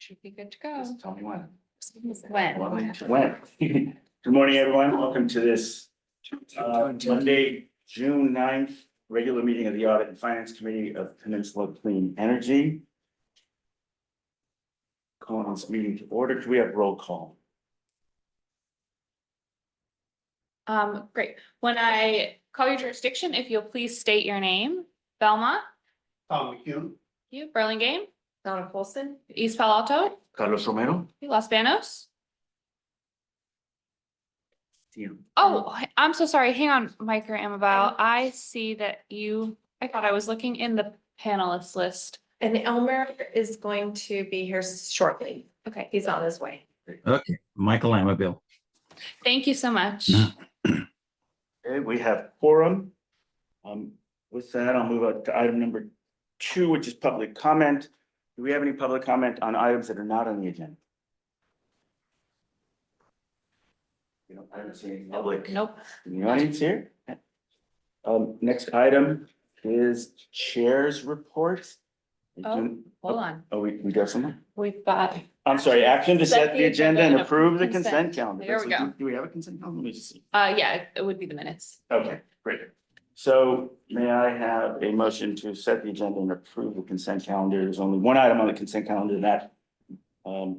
Should be good to go. Just tell me when. When? Good morning, everyone. Welcome to this Monday, June 9th, regular meeting of the Audit and Finance Committee of Peninsula Clean Energy. Calling this meeting to order. Do we have roll call? Great. When I call your jurisdiction, if you'll please state your name. Belmont, Tom McHugh. you, Burlingame, Donna Colson. East Palo Alto, Carlos Romero? Los Banos. Tim. Oh, I'm so sorry. Hang on, Mike or Amabile. I see that I thought I was looking in the panelist list. And Elmer is going to be here shortly. Okay, He's on his way. Okay, Michael Amabil. thank you so much. Okay, we have quorum. With that, I'll move on to item number 2, which is public comment. Do we have any public comment on items that are not on the agenda? I don't see any public Nope. in the audience here. Next item is chair's report. Oh, hold on. Oh, we got someone? We've got, I'm sorry, action to set the agenda and approve the consent calendar. There we go. Do we have a consent calendar? Let me just see. yeah, it would be the minutes. Okay, great. So may I have a motion to set the agenda and approve the consent calendar? There's only one item on the consent calendar, and that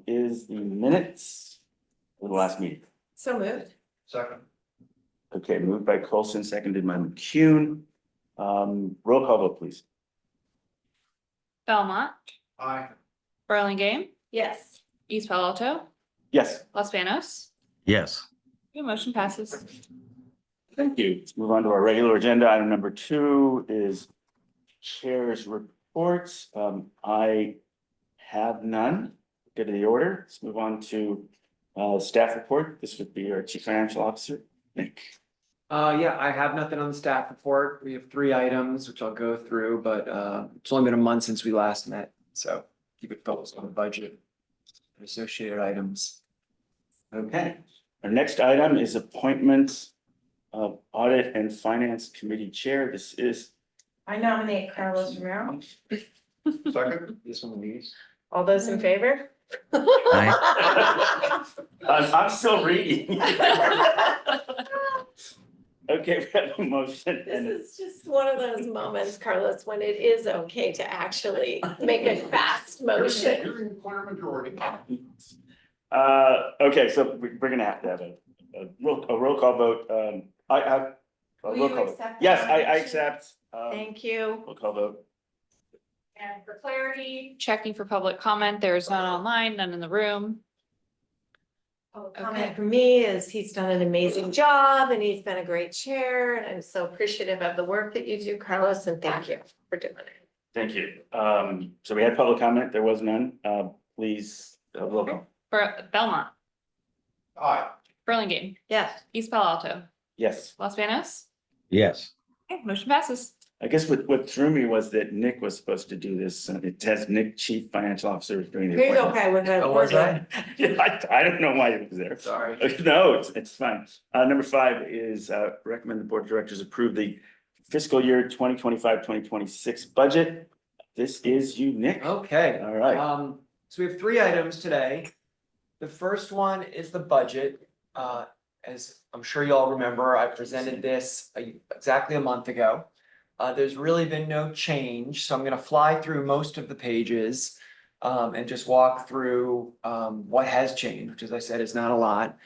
is the minutes of the last meeting. So moved. Second. Okay, moved by Colson, seconded by McCune. Roll call vote, please. Belmont, Aye. Burlingame, Yes. East Palo Alto, Yes, Los Banos. Yes, Your motion passes. thank you. Let's move on to our regular agenda. Item number 2 is chair's reports. I have none. Good to the order. Let's move on to staff report. This would be our chief financial officer, Nick. Yeah, I have nothing on the staff report. We have 3 items, which I'll go through, but it's only been a month since we last met, so keep it focused on the budget and associated items. Okay, our next item is appointments of audit and finance committee chair. This is, I nominate Carlos Romero. Second. This one of these. All those in favor? I'm still reading. Okay, we have a motion This and is just one of those moments, Carlos, when it is okay to actually make a fast motion. You're in clear majority. okay, so we're gonna have to have a roll call vote. A Will roll you call vote. accept Yes, that I motion? accept. Thank you. Roll call vote. And for clarity, checking for public comment, there's none online, none in the room. Comment from me is he's done an amazing job and he's been a great chair and I'm so appreciative of the work that you do, Carlos, and thank you for doing it. Thank you. So we had public comment. There was none. Please, roll call. For Belmont, Aye. Burlingame, Yes. East Palo Alto, Yes. Los Banos. yes. Okay, motion passes. I guess what threw me was that Nick was supposed to do this. It says Nick, chief financial officer, is doing the He's appointment. okay with it. Oh, was I? Yeah, I don't know why it was there. Sorry. No, it's fine. Number 5 is recommend the board of directors approve the fiscal year 2025-2026 budget. This is you, Nick. Okay. All right. So we have 3 items today. The first one is the budget. As I'm sure you all remember, I presented this exactly a month ago. There's really been no change, so I'm gonna fly through most of the pages and just walk through what has changed, which as I said, is not a lot.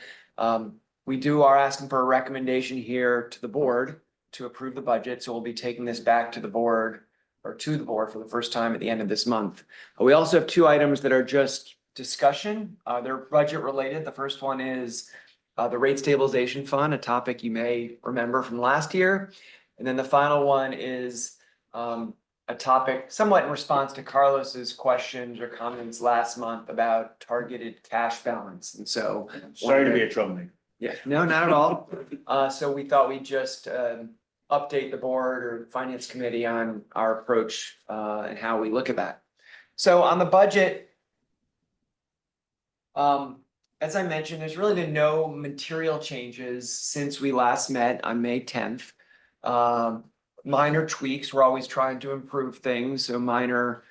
We are asking for a recommendation here to the board to approve the budget, so we'll be taking this back to the board for the first time at the end of this month. We also have 2 items that are just discussion. They're budget related. The first one is the rate stabilization fund, a topic you may remember from last year. And then the final one is a topic somewhat in response to Carlos's questions or comments last month about targeted cash balance. And so. Sorry to be a troublemaker. Yeah, no, not at all. So we thought we'd just update the board or finance committee on our approach and how we look at that. So on the budget, as I mentioned, there's really been no material changes since we last met on May 10th. Minor tweaks, we're always trying to improve things, so minor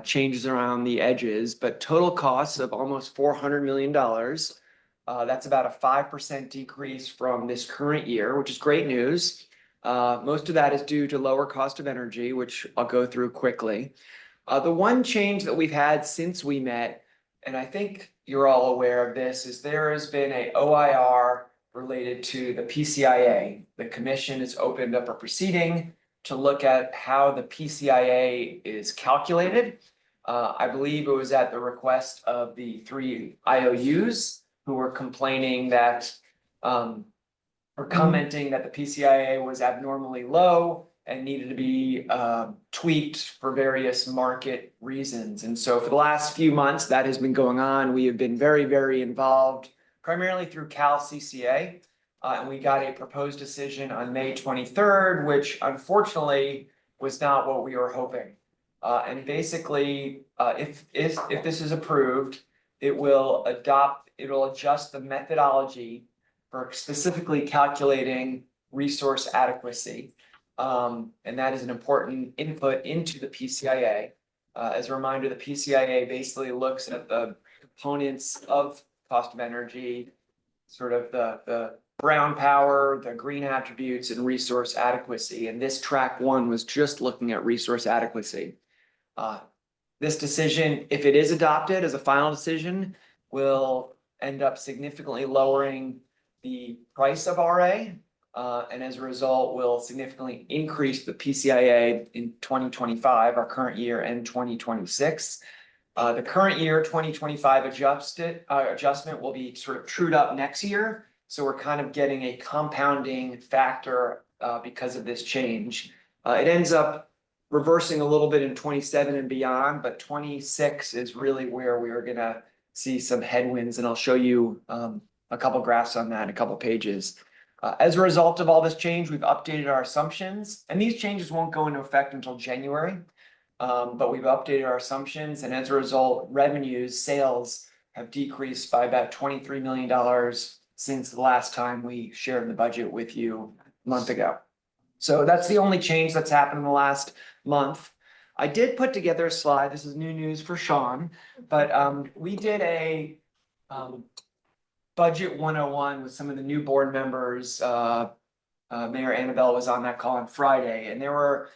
changes around the edges, but total costs of almost $400 million. That's about a 5% decrease from this current year, which is great news. Most of that is due to lower cost of energy, which I'll go through quickly. The one change that we've had since we met, and I think you're all aware of this, is there has been a OIR related to the PCIA. The commission has opened up a proceeding to look at how the PCIA is calculated. I believe it was at the request of the 3 IOUs who were complaining that, or commenting that the PCIA was abnormally low and needed to be tweaked for various market reasons. And so for the last few months that has been going on, we have been very, very involved, primarily through Cal CCA. And we got a proposed decision on May 23rd, which unfortunately was not what we were hoping. And basically, if this is approved, it will adjust the methodology for specifically calculating resource adequacy. And that is an important input into the PCIA. As a reminder, the PCIA basically looks at the components of cost of energy, sort of the brown power, the green attributes, and resource adequacy. And this track 1 was just looking at resource adequacy. This decision, if it is adopted as a final decision, will end up significantly lowering the price of RA. And as a result, will significantly increase the PCIA in 2025, our current year, and 2026. The current year, 2025 adjustment will be sort of trued up next year. So we're kind of getting a compounding factor because of this change. It ends up reversing a little bit in 27 and beyond, but 26 is really where we are gonna see some headwinds, and I'll show you a couple graphs on that in a couple pages. As a result of all this change, we've updated our assumptions, and these changes won't go into effect until January. But we've updated our assumptions, and as a result, sales have decreased by about $23 million since the last time we shared the budget with you a month ago. So that's the only change that's happened in the last month. I did put together a slide. This is new news for Sean, but we did a Budget 101 with some of the new board members. Mayor Annabelle was on that call on Friday, and there were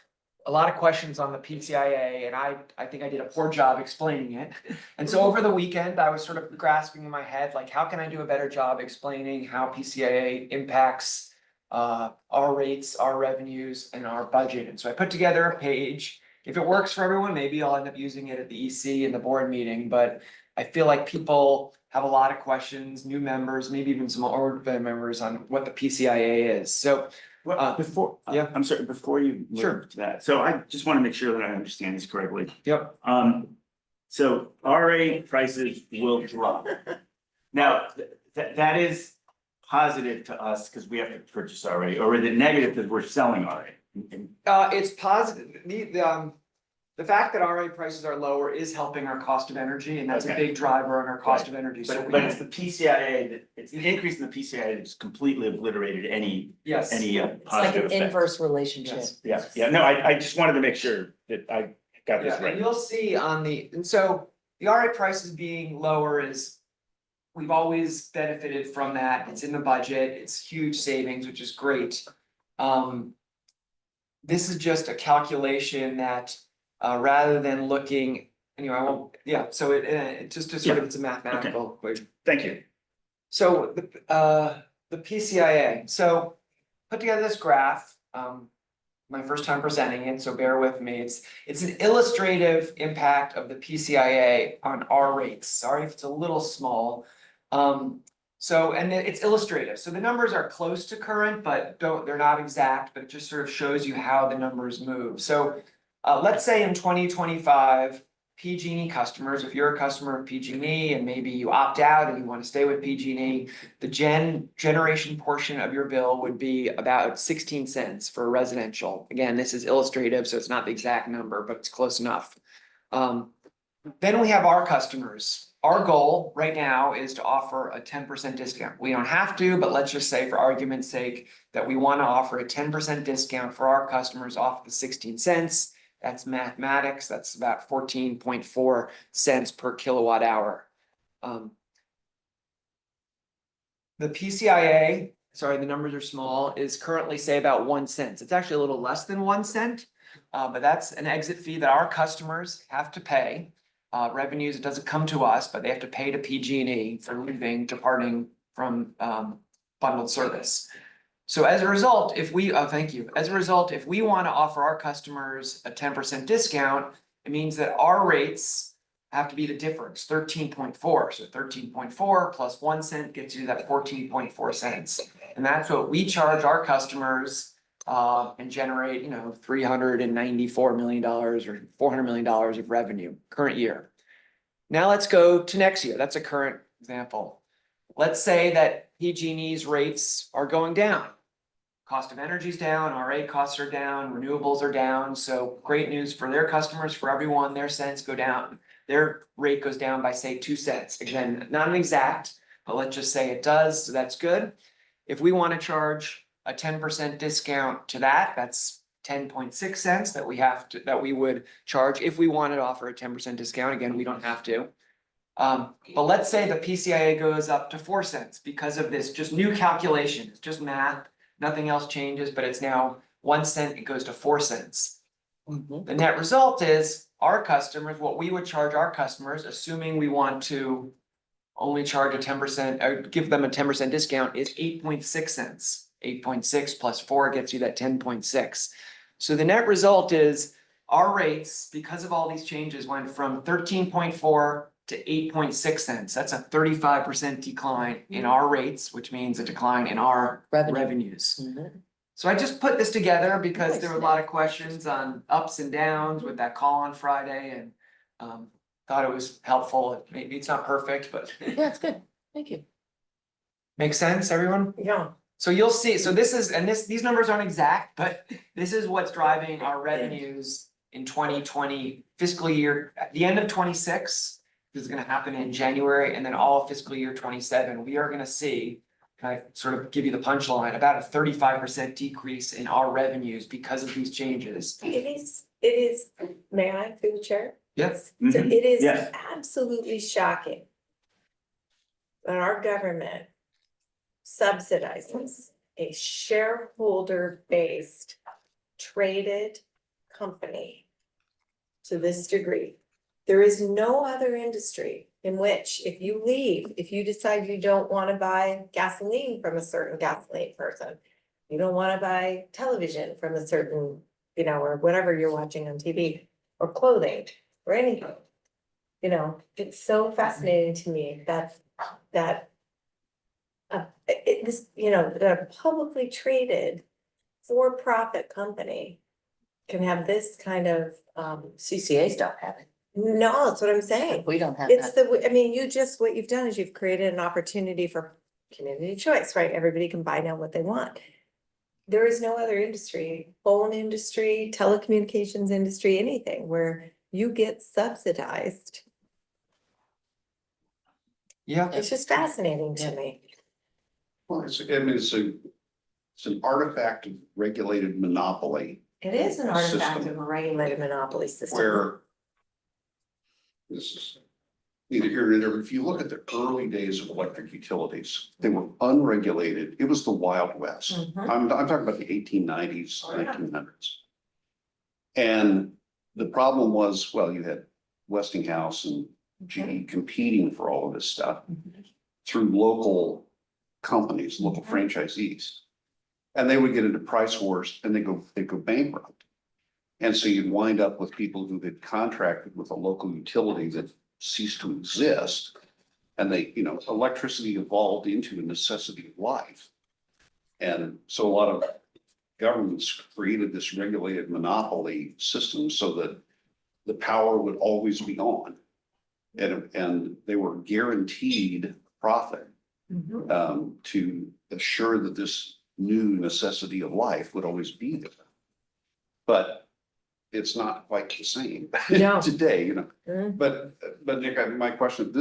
a lot of questions on the PCIA, and I think I did a poor job explaining it. And so over the weekend, I was sort of grasping in my head, like, how can I do a better job explaining how PCIA impacts our rates, our revenues, and our budget? And so I put together a page. If it works for everyone, maybe I'll end up using it at the EC in the board meeting, but I feel like people have a lot of questions, new members, maybe even some old members on what the PCIA is. So Well, yeah. I'm sorry, before you Sure. move to that, so I just want to make sure that I understand this correctly. Yep. So RA prices will drop. Now, that is positive to us because we have to purchase RA, or is it negative because we're selling RA? It's positive. The fact that RA prices are lower is helping our cost of energy, and that's a Okay. big driver on our cost of energy. So But it's the PCIA, it's the increase in the PCIA that's completely obliterated any yes. It's like positive an effect. inverse relationship. Yes. Yeah, no, I just wanted to make sure that I got this Yeah, and right. you'll see and so the RA prices being lower is, we've always benefited from that. It's in the budget. It's huge savings, which is great. This is just a calculation that, rather than looking, anyway, I won't, yeah, so it just to sort of, it's a mathematical equation. Thank you. So the PCIA, so put together this graph, my first time presenting it, so bear with me. It's an illustrative impact of the PCIA on our rates. Sorry if it's a little small. So, and it's illustrative. So the numbers are close to current, but they're not exact, but it just sort of shows you how the numbers move. So let's say in 2025, PG&E customers, if you're a customer of PG&E and maybe you opt out and you want to stay with PG&E, the generation portion of your bill would be about 16 cents for residential. Again, this is illustrative, so it's not the exact number, but it's close enough. Then we have our customers. Our goal right now is to offer a 10% discount. We don't have to, but let's just say for argument's sake that we want to offer a 10% discount for our customers off the 16 cents. That's mathematics, that's about 14.4 cents per kilowatt hour. The PCIA, sorry, the numbers are small, is currently say about 1 cent. It's actually a little less than 1 cent. But that's an exit fee that our customers have to pay. Revenues, it doesn't come to us, but they have to pay to PG&E for leaving, departing from bundled service. So as a result, if we, thank you, as a result, if we want to offer our customers a 10% discount, it means that our rates have to be the difference, 13.4. So 13.4 plus 1 cent gets you that 14.4 cents. And that's what we charge our customers and generate, you know, $394 million or $400 million of revenue current year. Now let's go to next year. That's a current example. Let's say that PG&E's rates are going down. Cost of energy is down, RA costs are down, renewables are down. So great news for their customers, for everyone, their cents go down. Their rate goes down by say 2 cents. Again, not an exact, but let's just say it does, so that's good. If we want to charge a 10% discount to that, that's 10.6 cents that we would charge if we wanted to offer a 10% discount. Again, we don't have to. But let's say the PCIA goes up to 4 cents because of this just new calculation. It's just math, nothing else changes, but it's now 1 cent, it goes to 4 cents. The net result is our customers, what we would charge our customers, assuming we want to only charge a 10% or give them a 10% discount, is 8.6 cents. 8.6 plus 4 gets you that 10.6. So the net result is our rates, because of all these changes, went from 13.4 to 8.6 cents. That's a 35% decline in our rates, which means a decline in our revenues. So I just put this together because there were a lot of questions on ups and downs with that call on Friday, and thought it was helpful. Maybe it's not perfect, but Yeah, it's good. Thank you. makes sense, everyone? Yeah. So you'll see, so this is, and these numbers aren't exact, but this is what's driving our revenues in 2020 fiscal year, at the end of 26. This is gonna happen in January, and then all fiscal year 27, we are gonna see, can I sort of give you the punchline, about a 35% decrease in our revenues because of these changes. It is, may I, through the chair? Yes. So it is Yes. absolutely shocking that our government subsidizes a shareholder-based traded company to this degree. There is no other industry in which if you leave, if you decide you don't want to buy gasoline from a certain gasoline person, you don't want to buy television from a certain, you know, or whatever you're watching on TV, or clothing, or anything. You know, it's so fascinating to me that this, you know, a publicly traded for-profit company can have this kind of, CCA's don't have it. no, that's what I'm saying. We don't have It's that. I mean, what you've done is you've created an opportunity for community choice, right? Everybody can buy now what they want. There is no other industry, phone industry, telecommunications industry, anything where you get subsidized. Yeah. It's just fascinating to me. Well, I mean, it's an artifact of regulated monopoly It is an artifact System. of a regulated monopoly system. where this is neither here nor there. If you look at the early days of electric utilities, they were unregulated. It was the Wild West. Mhm. I'm talking about the 1890s, Oh, yeah. 1900s. And the problem was, well, you had Westinghouse and GE competing for all of this stuff through local companies, local franchisees. And they would get into price wars and they'd go bankrupt. And so you'd wind up with people who had contracted with a local utility that ceased to exist. And they, you know, electricity evolved into a necessity of life. And so a lot of governments created this regulated monopoly system so that the power would always be on. And they were guaranteed profit Mhm. to assure that this new necessity of life would always be there. But it's not quite the same No. today, you know. Mhm. But Nick, my question,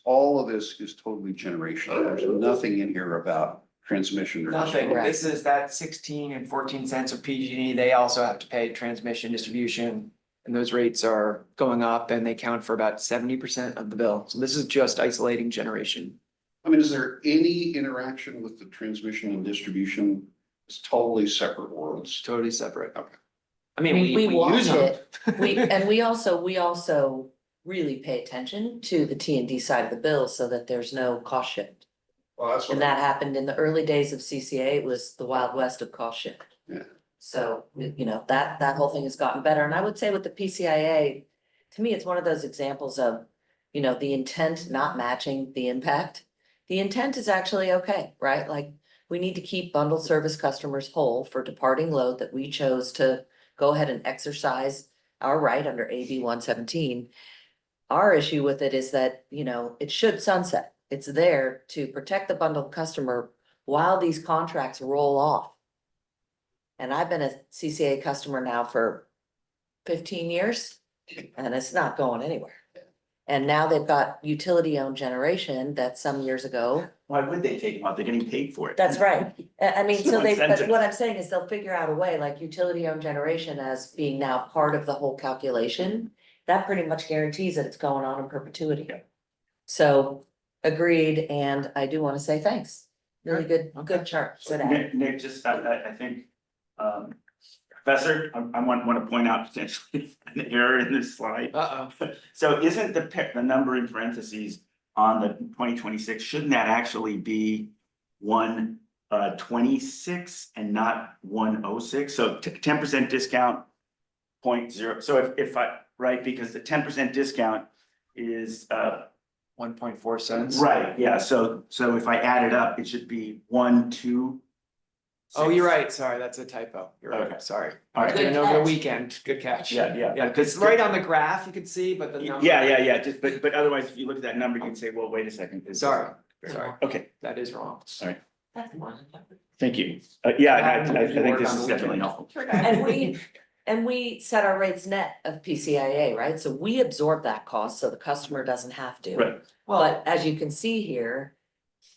all of this is totally generational. There's nothing in here about transmission or. Nothing, Right. this is that 16 and 14 cents of PG&E, they also have to pay transmission, distribution. And those rates are going up and they count for about 70% of the bill. So this is just isolating generation. I mean, is there any interaction with the transmission and distribution? It's totally separate worlds. It's totally separate. Okay. I mean, we use watch them. it, we also really pay attention to the T and D side of the bill so that there's no cost shift. Well, that's what. And that happened in the early days of CCA, it was the Wild West of cost shift. Yeah. So, you know, that whole thing has gotten better, and I would say with the PCIA, to me, it's one of those examples of, you know, the intent not matching the impact. The intent is actually okay, right? Like, we need to keep bundled service customers whole for departing load that we chose to go ahead and exercise our right under AB 117. Our issue with it is that, you know, it should sunset. It's there to protect the bundled customer while these contracts roll off. And I've been a CCA customer now for 15 years, and it's not going anywhere. And now they've got utility-owned generation that some years ago. Why would they take them out? They're getting paid for it. That's right. I mean, so No they, but incentive. what I'm saying is they'll figure out a way, like utility-owned generation as being now part of the whole calculation. That pretty much guarantees that it's going on in perpetuity. Yeah. So, agreed, and I do wanna say thanks. Really good, Okay. good chart, good ad. Nick, just, I think, Professor, I want to point out potentially an error in this slide. Uh-oh. So isn't the number in parentheses on the 2026, shouldn't that actually be 126 and not 106? So 10% discount, 0.0. So if I, right, because the 10% discount is 1.4 cents. right, yeah, so if I add it up, it should be 1, 2. Oh, you're right. Sorry, that's a typo. You're Okay. right. Sorry. All right. Doing Good over the catch. weekend. Good catch. Yeah, Yeah, because right on the graph, you can see, but the number. Yeah, just, but otherwise, if you look at that number, you'd say, well, wait a second. this is- Sorry. Okay, That is wrong. That's one. thank you. Yeah, I If you think work this on is the definitely weekend. helpful. And we set our rates net of PCIA, right? So we absorb that cost, so the customer doesn't have to. Right, But as you can see here,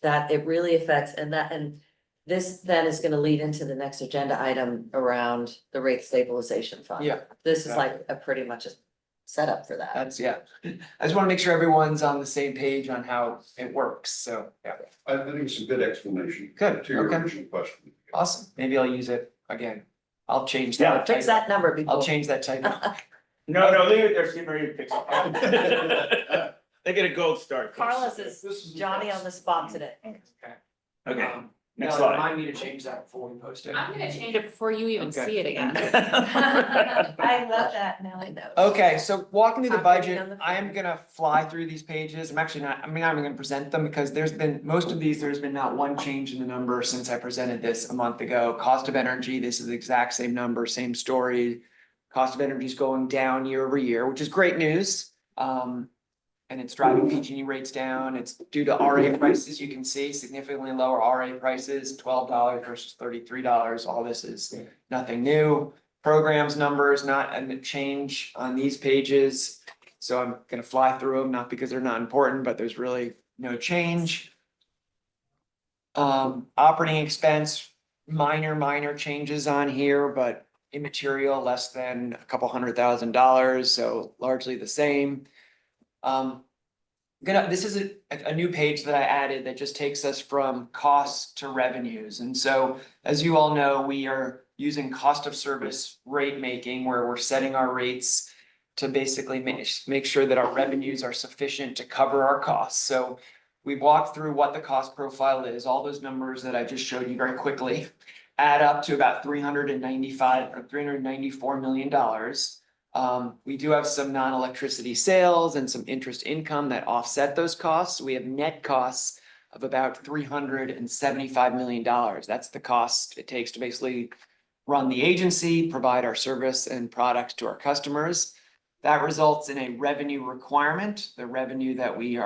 that it really affects, and this then is gonna lead into the next agenda item around the rate stabilization fund. Yeah. This is like a pretty much a setup for that. That's, yeah. I just want to make sure everyone's on the same page on how it works. So, yeah. I think it's a good explanation. Good, To your okay. original question. Awesome. Maybe I'll use it again. I'll change Yeah, that. Fix that number before. I'll change that typo. no, they're ready to fix it. They get a gold star. Carlos is Johnny on the spot today. Okay, next No, slide. remind me to change that before we post it. I'm gonna change it before you even Okay. see it again. I love that, now I know. Okay, so walking through the I'm reading budget, on the I am phone. gonna fly through these pages. I'm actually not, I'm not even gonna present them because there's been, most of these, there's been not one change in the number since I presented this a month ago. Cost of energy, this is the exact same number, same story. Cost of energy is going down year over year, which is great news. And it's driving PG&E rates down. It's due to RA prices, you can see significantly lower RA prices, $12 versus $33. All this is nothing new. Programs numbers, not a change on these pages. So I'm gonna fly through them, not because they're not important, but there's really no change. Operating expense, minor changes on here, but immaterial, less than a couple $100,000, so largely the same. This is a new page that I added that just takes us from costs to revenues. And so, as you all know, we are using cost of service rate making, where we're setting our rates to basically make sure that our revenues are sufficient to cover our costs. So we walked through what the cost profile is. All those numbers that I just showed you very quickly add up to about $394 million. We do have some non-electricity sales and some interest income that offset those costs. We have net costs of about $375 million. That's the cost it takes to basically run the agency, provide our service and products to our customers. That results in a revenue requirement, the revenue that we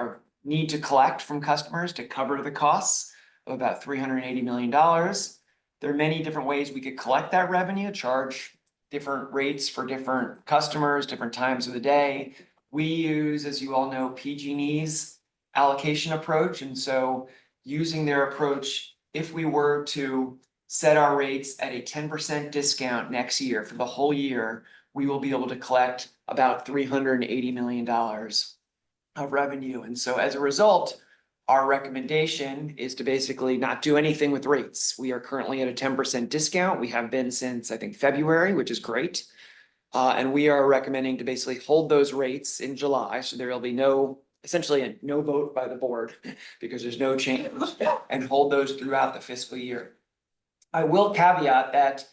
need to collect from customers to cover the costs of about $380 million. There are many different ways we could collect that revenue, charge different rates for different customers, different times of the day. We use, as you all know, PG&E's allocation approach. And so using their approach, if we were to set our rates at a 10% discount next year. For the whole year, we will be able to collect about $380 million of revenue. And so as a result, our recommendation is to basically not do anything with rates. We are currently at a 10% discount. We have been since, I think, February, which is great. And we are recommending to basically hold those rates in July, so there will be essentially no vote by the board because there's no change, and hold those throughout the fiscal year. I will caveat that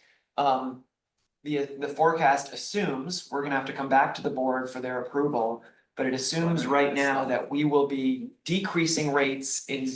the forecast assumes, we're gonna have to come back to the board for their approval, but it assumes right now that we will be decreasing rates in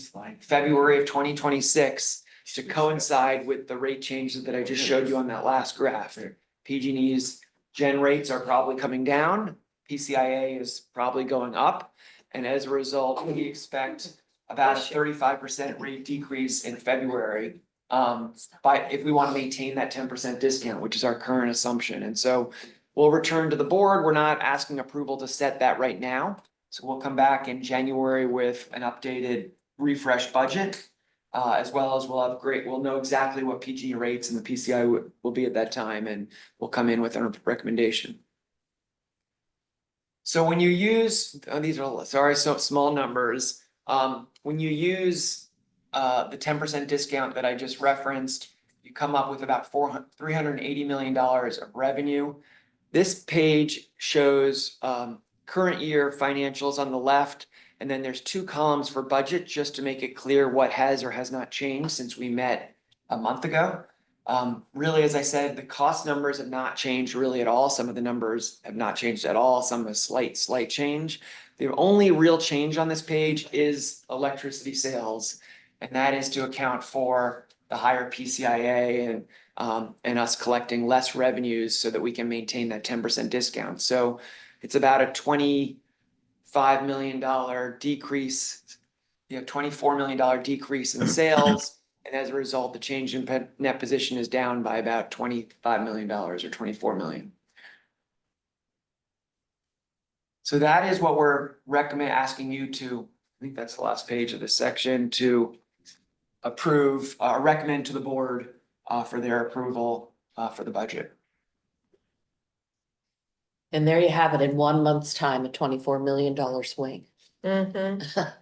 February of 2026 to coincide with the rate changes that I just showed you on that last graph. PG&E's gen rates are probably coming down, PCIA is probably going up, and as a result, we expect about a 35% rate decrease in February. If we want to maintain that 10% discount, which is our current assumption, and so we'll return to the board. We're not asking approval to set that right now, so we'll come back in January with an updated refreshed budget. As well as we'll know exactly what PG rates and the PCI will be at that time, and we'll come in with a recommendation. So when you use, these are, sorry, so small numbers, when you use the 10% discount that I just referenced, you come up with about $380 million of revenue. This page shows current year financials on the left. And then there's two columns for budget, just to make it clear what has or has not changed since we met a month ago. Really, as I said, the cost numbers have not changed really at all. Some of the numbers have not changed at all. Some have slight change. The only real change on this page is electricity sales. And that is to account for the higher PCIA and us collecting less revenues so that we can maintain that 10% discount. So it's about a $25 million decrease, $24 million decrease in sales. And as a result, the change in net position is down by about $25 million or $24 million. So that is what we're asking you to, I think that's the last page of this section, to approve, recommend to the board for their approval for the budget. And there you have it, in 1 month's time, a $24 million swing. Mhm.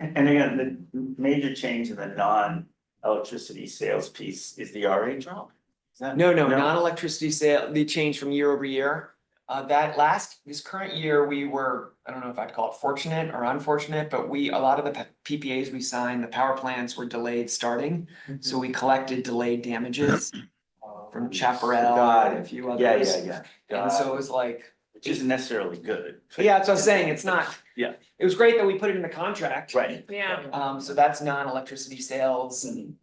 And again, the major change in the non-electricity sales piece is the RA drop? Is that- No, non-electricity sale, the change from year over year. This current year, we were, I don't know if I'd call it fortunate or unfortunate, but a lot of the PPAs we signed, the power plants were delayed starting. So we collected delayed damages from Chaparral and a few others. Yeah. And so it was like, Which isn't necessarily good. yeah, that's what I was saying, it's not. Yeah. It was great that we put it in the contract. Right. Yeah. So that's non-electricity sales in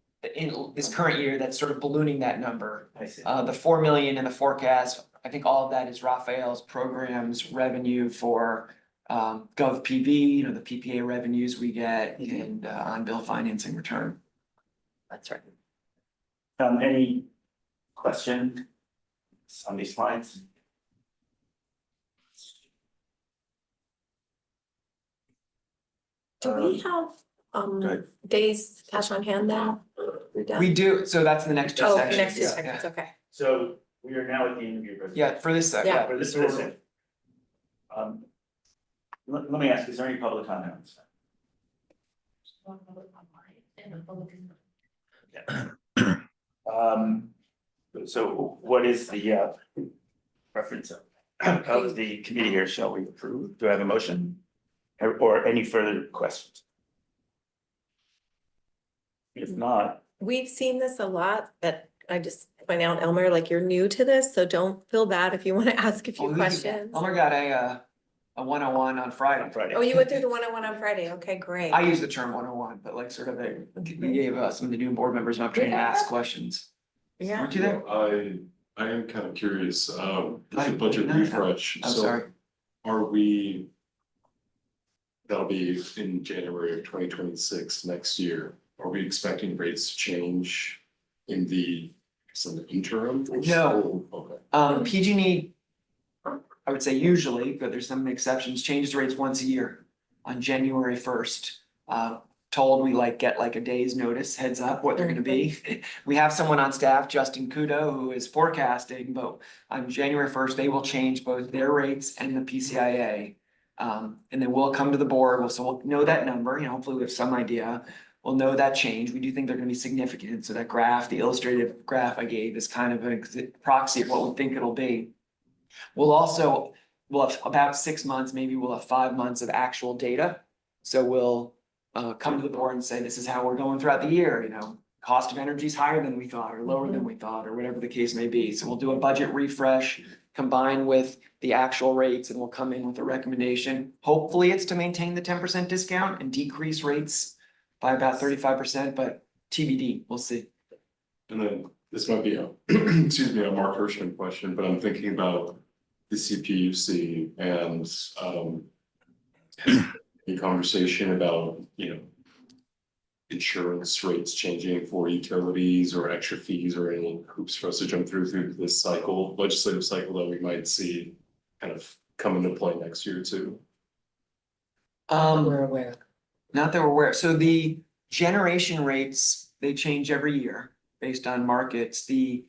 this current year, that's sort of ballooning that number. I see. The 4 million in the forecast, I think all of that is Raphael's programs revenue for Gov PV, the PPA revenues we get and on-bill financing return. That's right. Any question on these slides? Do we have Good. days cash on hand then? We're done? We do, so that's the next two Oh, sections. next two Yeah. seconds, okay. So we are now at the end of your presentation. Yeah, for this, Yeah. For this visit. Let me ask, is there any public comments? So what is the preference of the committee here? Shall we approve? Do I have a motion? Or any further questions? If not, We've seen this a lot, but I just point out, Elmer, like you're new to this, so don't feel bad if you want to ask a few questions. Elmer got a 101 on Friday. Friday. Oh, you went through the 101 on Friday, okay, great. I use the term 101, but like sort of we gave some of the new board members an opportunity to ask questions. Yeah. Weren't you there? I am kind of curious, Hi. the budget No, no, no. refresh, I'm so sorry. are we? That'll be in January of 2026 next year, are we expecting rates to change in the interim? No. Okay, PG&E, I would say usually, but there's some exceptions, changes rates once a year on January 1st. told we like get like a day's notice heads up what they're gonna be. We have someone on staff, Justin Kudo, who is forecasting, but on January first, they will change both their rates and the PCIA. And then we'll come to the board, so we'll know that number, you know, hopefully we have some idea. We'll know that change. We do think they're gonna be significant, so that graph, the illustrative graph I gave is kind of a proxy of what we think it'll be. We'll have about 6 months, maybe we'll have 5 months of actual data. So we'll come to the board and say, this is how we're going throughout the year, you know, cost of energy is higher than we thought, or lower than we thought, or whatever the case may be. So we'll do a budget refresh combined with the actual rates, and we'll come in with a recommendation. Hopefully it's to maintain the 10% discount and decrease rates by about 35%, but TBD, we'll see. And then this might be a, excuse me, a Mark Hirschman question, but I'm thinking about the CPUC and a conversation about, you know, insurance rates changing for utilities or extra fees or any hoops for us to jump through this cycle, legislative cycle that we might see kind of come into play next year too. We're aware. Not that we're aware, so the generation rates, they change every year based on markets. The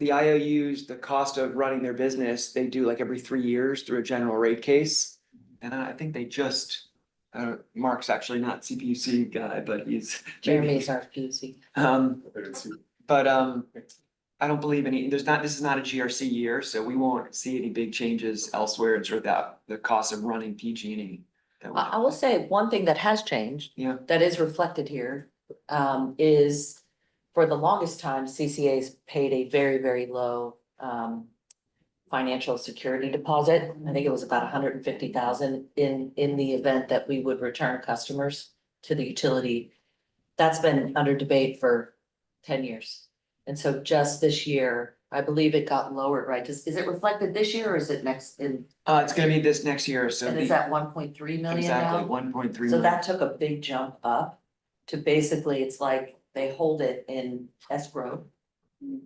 IOUs, the cost of running their business, they do like every 3 years through a general rate case. And I think they just, Mark's actually not CPUC guy, but he's. Jeremy's our PUC. But I don't believe this is not a GRC year, so we won't see any big changes elsewhere in sort of the cost of running PG&E. I will say one thing that has changed. Yeah. That is reflected here, is for the longest time, CCA's paid a very, very low, financial security deposit. I think it was about 150,000 in the event that we would return customers to the utility. That's been under debate for 10 years. And so just this year, I believe it got lowered, right? Is it reflected this year or is it next in, It's gonna be this next year, so. and is that 1.3 million Exactly, now? 1.3 So million. that took a big jump up to basically, it's like they hold it in escrow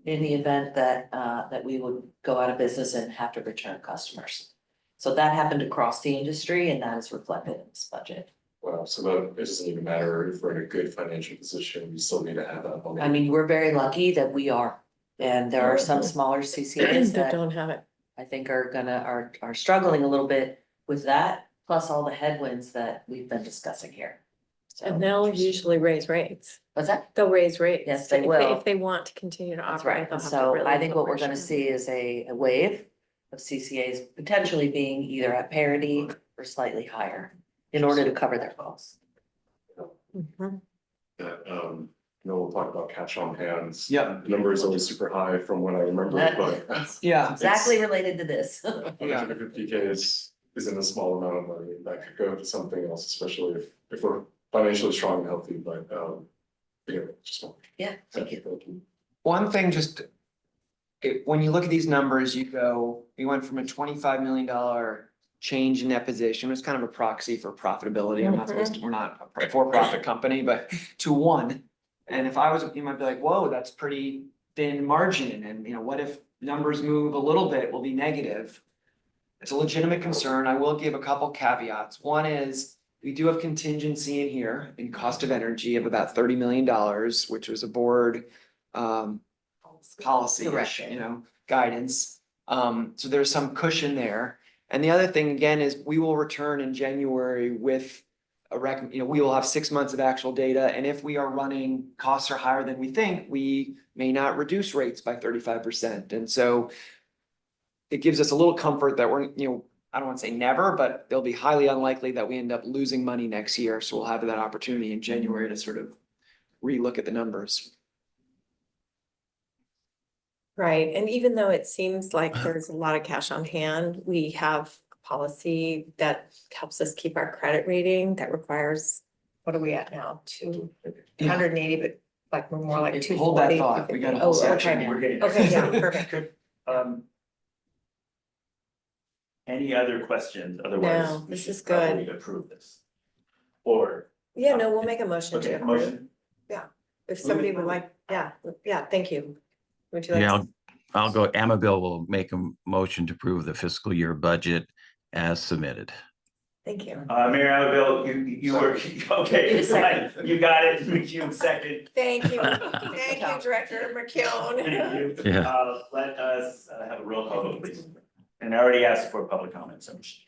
in the event that that we would go out of business and have to return customers. So that happened across the industry and that is reflected in this budget. Wow, so that it doesn't even matter if we're in a good financial position, we still need to have that on. I mean, we're very lucky that we are. And there are some smaller CCAs That that don't have it. I think are struggling a little bit with that, plus all the headwinds that we've been discussing here. So. And they'll usually raise rates. What's that? They'll raise rates. Yes, they If will. If they want to continue to That's operate, right. they'll have to So really I think what we're push gonna it. see is a wave of CCAs potentially being either at parity or slightly higher in order to cover their costs. Mhm. That, we'll talk about cash on hands. Yeah. The number is always super high from what I remember, but. That's Yeah, exactly related to this. 150K isn't a small amount of money, that could go to something else, especially if we're financially strong and healthy, but, you know, just. Yeah, thank you. one thing when you look at these numbers, we went from a $25 million change in net position, it's kind of a proxy for profitability. We're not a for-profit company, but to one. And if I was, you might be like, whoa, that's pretty thin margin. And you know, what if numbers move a little bit, will be negative? It's a legitimate concern. I will give a couple caveats. One is we do have contingency in here in cost of energy of about $30 million, which was a board policy, Direction. you know, guidance. So there's some cushion there. And the other thing again is we will return in January with we will have 6 months of actual data. And if we are running costs are higher than we think, we may not reduce rates by 35%. And so it gives us a little comfort that we're, you know, I don't want to say never, but they'll be highly unlikely that we end up losing money next year. So we'll have that opportunity in January to sort of relook at the numbers. Right, and even though it seems like there's a lot of cash on hand, we have a policy that helps us keep our credit rating that requires, what are we at now? 280, but like we're more like 240. Hold that thought. We got a whole Oh, section. okay. We're getting. Okay, yeah, perfect. Good. Any other questions? Otherwise. No, we this should is good. probably approve this. Or. Yeah, no, we'll make a motion Okay, to approve. motion. If somebody would like, yeah, thank you. Would you like? Yeah, to- I'll go. Amabil will make a motion to approve the fiscal year budget as submitted. Thank you. Mayor Abbeville, you were, okay, Need a second. you got it, you second. Thank you, thank you, Director McKeown. Thank you. Yeah. Let us have a roll call vote, please. And I already asked for public comment, so we should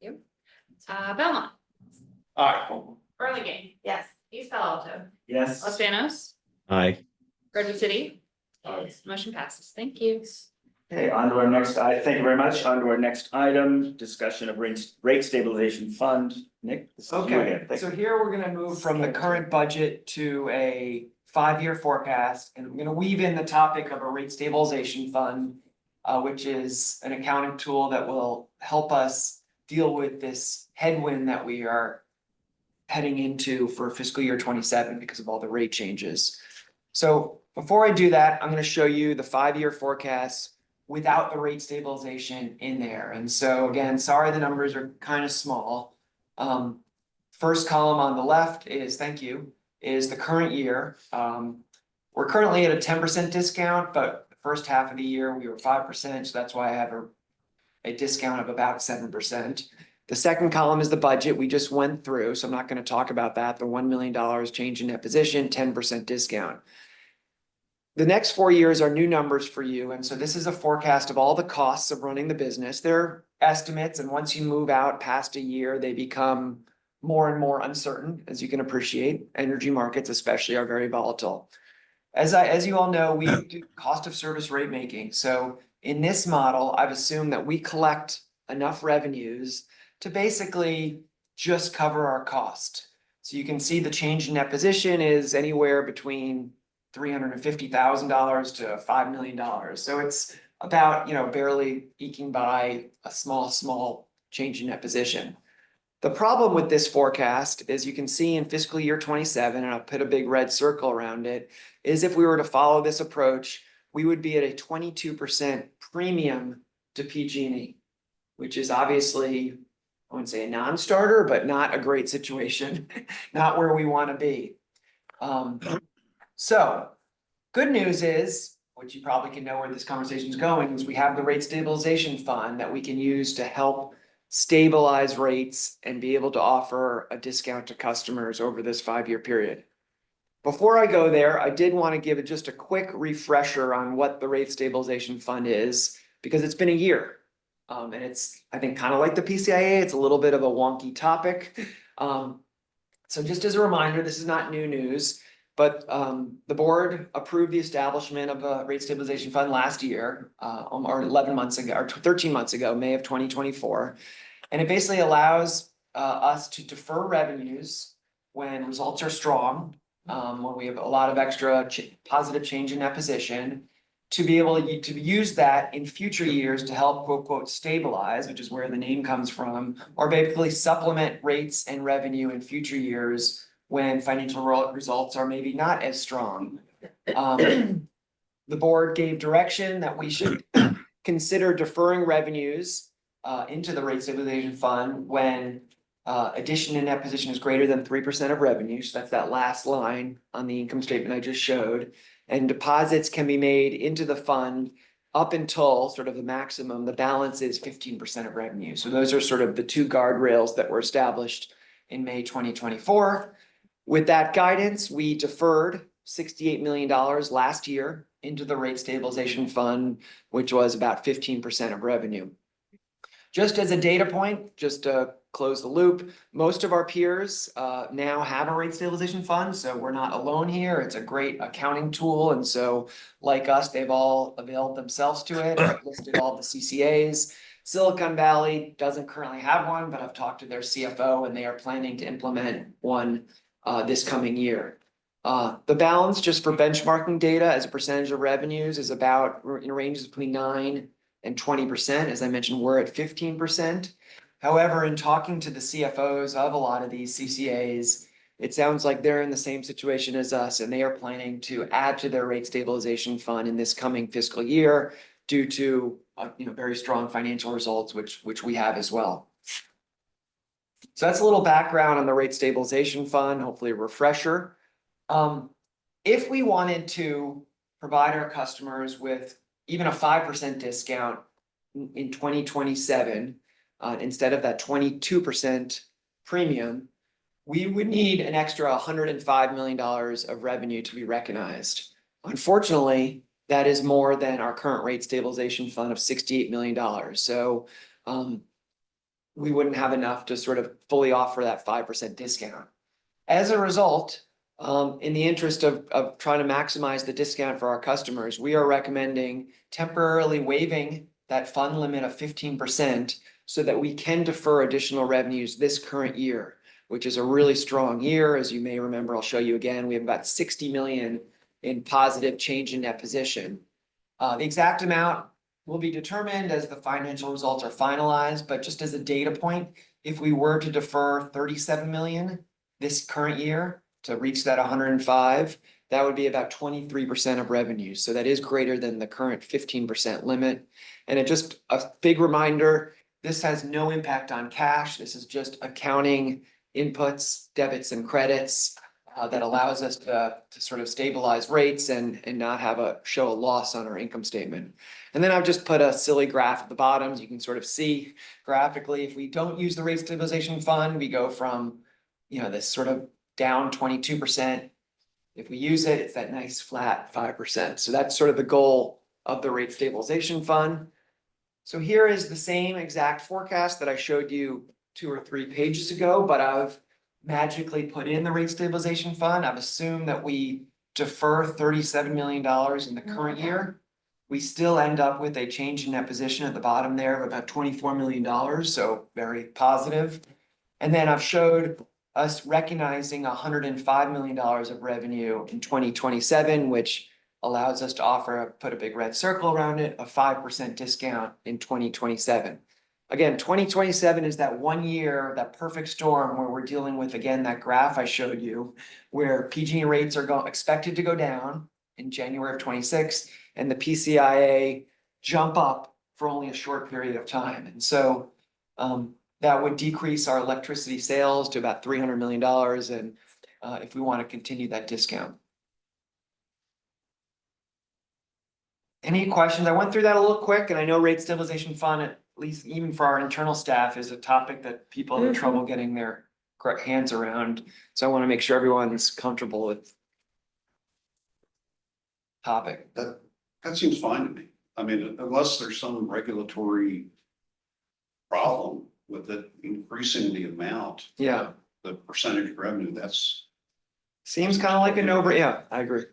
be fine. Belmont, Alright. Burlingame, Yes. East Palo Alto, Yes. Los Banos, Aye. Redwood City. Aye. Motion passes. Thank you. Okay, on to our next, thank you very much. On to our next item, discussion of rate stabilization fund. Nick? This is you Okay, again. Thank so you. here we're gonna move from the current budget to a five-year forecast, and I'm gonna weave in the topic of a rate stabilization fund, which is an accounting tool that will help us deal with this headwind that we are heading into for fiscal year 27 because of all the rate changes. So before I do that, I'm gonna show you the five-year forecast without the rate stabilization in there. And so again, sorry, the numbers are kind of small. First column on the left is, thank you, is the current year. We're currently at a 10% discount, but the first half of the year we were 5%, so that's why I have a discount of about 7%. The second column is the budget we just went through, so I'm not going to talk about that. The $1 million change in net position, 10% discount. The next 4 years are new numbers for you, and so this is a forecast of all the costs of running the business. They're estimates, and once you move out past a year, they become more and more uncertain, as you can appreciate. Energy markets especially are very volatile. As you all know, we do cost of service rate making. So in this model, I've assumed that we collect enough revenues to basically just cover our cost. So you can see the change in net position is anywhere between $350,000 to $5 million. So it's about, barely eking by a small change in net position. The problem with this forecast is you can see in fiscal year 27, and I'll put a big red circle around it, is if we were to follow this approach, we would be at a 22% premium to PG&E, which is obviously, I wouldn't say a non-starter, but not a great situation, not where we want to be. So good news is, which you probably can know where this conversation is going, is we have the rate stabilization fund that we can use to help stabilize rates and be able to offer a discount to customers over this 5-year period. Before I go there, I did want to give just a quick refresher on what the rate stabilization fund is, because it's been a year. And it's, I think, kind of like the PCIA, it's a little bit of a wonky topic. So just as a reminder, this is not new news, but the board approved the establishment of a rate stabilization fund last year, or 11 months ago, or 13 months ago, May of 2024. And it basically allows us to defer revenues when results are strong, when we have a lot of extra positive change in that position, to be able to use that in future years to help quote, quote, stabilize, which is where the name comes from, or basically supplement rates and revenue in future years when financial results are maybe not as strong. The board gave direction that we should consider deferring revenues into the rate stabilization fund when addition in net position is greater than 3% of revenue. So that's that last line on the income statement I just showed. And deposits can be made into the fund up until sort of the maximum. The balance is 15% of revenue. So those are sort of the two guardrails that were established in May 2024. With that guidance, we deferred $68 million last year into the rate stabilization fund, which was about 15% of revenue. Just as a data point, just to close the loop, most of our peers now have a rate stabilization fund, so we're not alone here. It's a great accounting tool, and so like us, they've all availed themselves to it. I've listed all the CCAs. Silicon Valley doesn't currently have one, but I've talked to their CFO and they are planning to implement one this coming year. The balance, just for benchmarking data as a percentage of revenues, is about in ranges between 9% and 20%. As I mentioned, we're at 15%. However, in talking to the CFOs of a lot of these CCAs, it sounds like they're in the same situation as us, and they are planning to add to their rate stabilization fund in this coming fiscal year due to very strong financial results, which we have as well. So that's a little background on the rate stabilization fund, hopefully a refresher. If we wanted to provide our customers with even a 5% discount in 2027, instead of that 22% premium, we would need an extra $105 million of revenue to be recognized. Unfortunately, that is more than our current rate stabilization fund of $68 million. So we wouldn't have enough to sort of fully offer that 5% discount. As a result, in the interest of trying to maximize the discount for our customers, we are recommending temporarily waiving that fund limit of 15% so that we can defer additional revenues this current year, which is a really strong year. As you may remember, I'll show you again, we have about 60 million in positive change in net position. The exact amount will be determined as the financial results are finalized, but just as a data point, if we were to defer 37 million this current year to reach that 105, that would be about 23% of revenue. So that is greater than the current 15% limit. And it just a big reminder, this has no impact on cash. This is just accounting inputs, debits and credits that allows us to sort of stabilize rates and not have show a loss on our income statement. And then I've just put a silly graph at the bottom. You can sort of see graphically, if we don't use the rate stabilization fund, we go from, this sort of down 22%. If we use it, it's that nice flat 5%. So that's sort of the goal of the rate stabilization fund. So here is the same exact forecast that I showed you 2 or 3 pages ago, but I've magically put in the rate stabilization fund. I've assumed that we defer $37 million in the current year. We still end up with a change in that position at the bottom there of about $24 million, so very positive. And then I've showed us recognizing $105 million of revenue in 2027, which allows us to put a big red circle around it, a 5% discount in 2027. Again, 2027 is that 1 year, that perfect storm where we're dealing with, again, that graph I showed you, where PG&E rates are expected to go down in January of 26, and the PCIA jump up for only a short period of time. And so that would decrease our electricity sales to about $300 million, and if we want to continue that discount. Any questions? I went through that a little quick, and I know rate stabilization fund, at least even for our internal staff, is a topic that people have trouble getting their hands around. So I want to make sure everyone's comfortable with topic. That seems fine to me. I mean, unless there's some regulatory problem with it increasing the amount. Yeah. The percentage of revenue, that's. Seems kind of like a no-brainer. Yeah, I agree.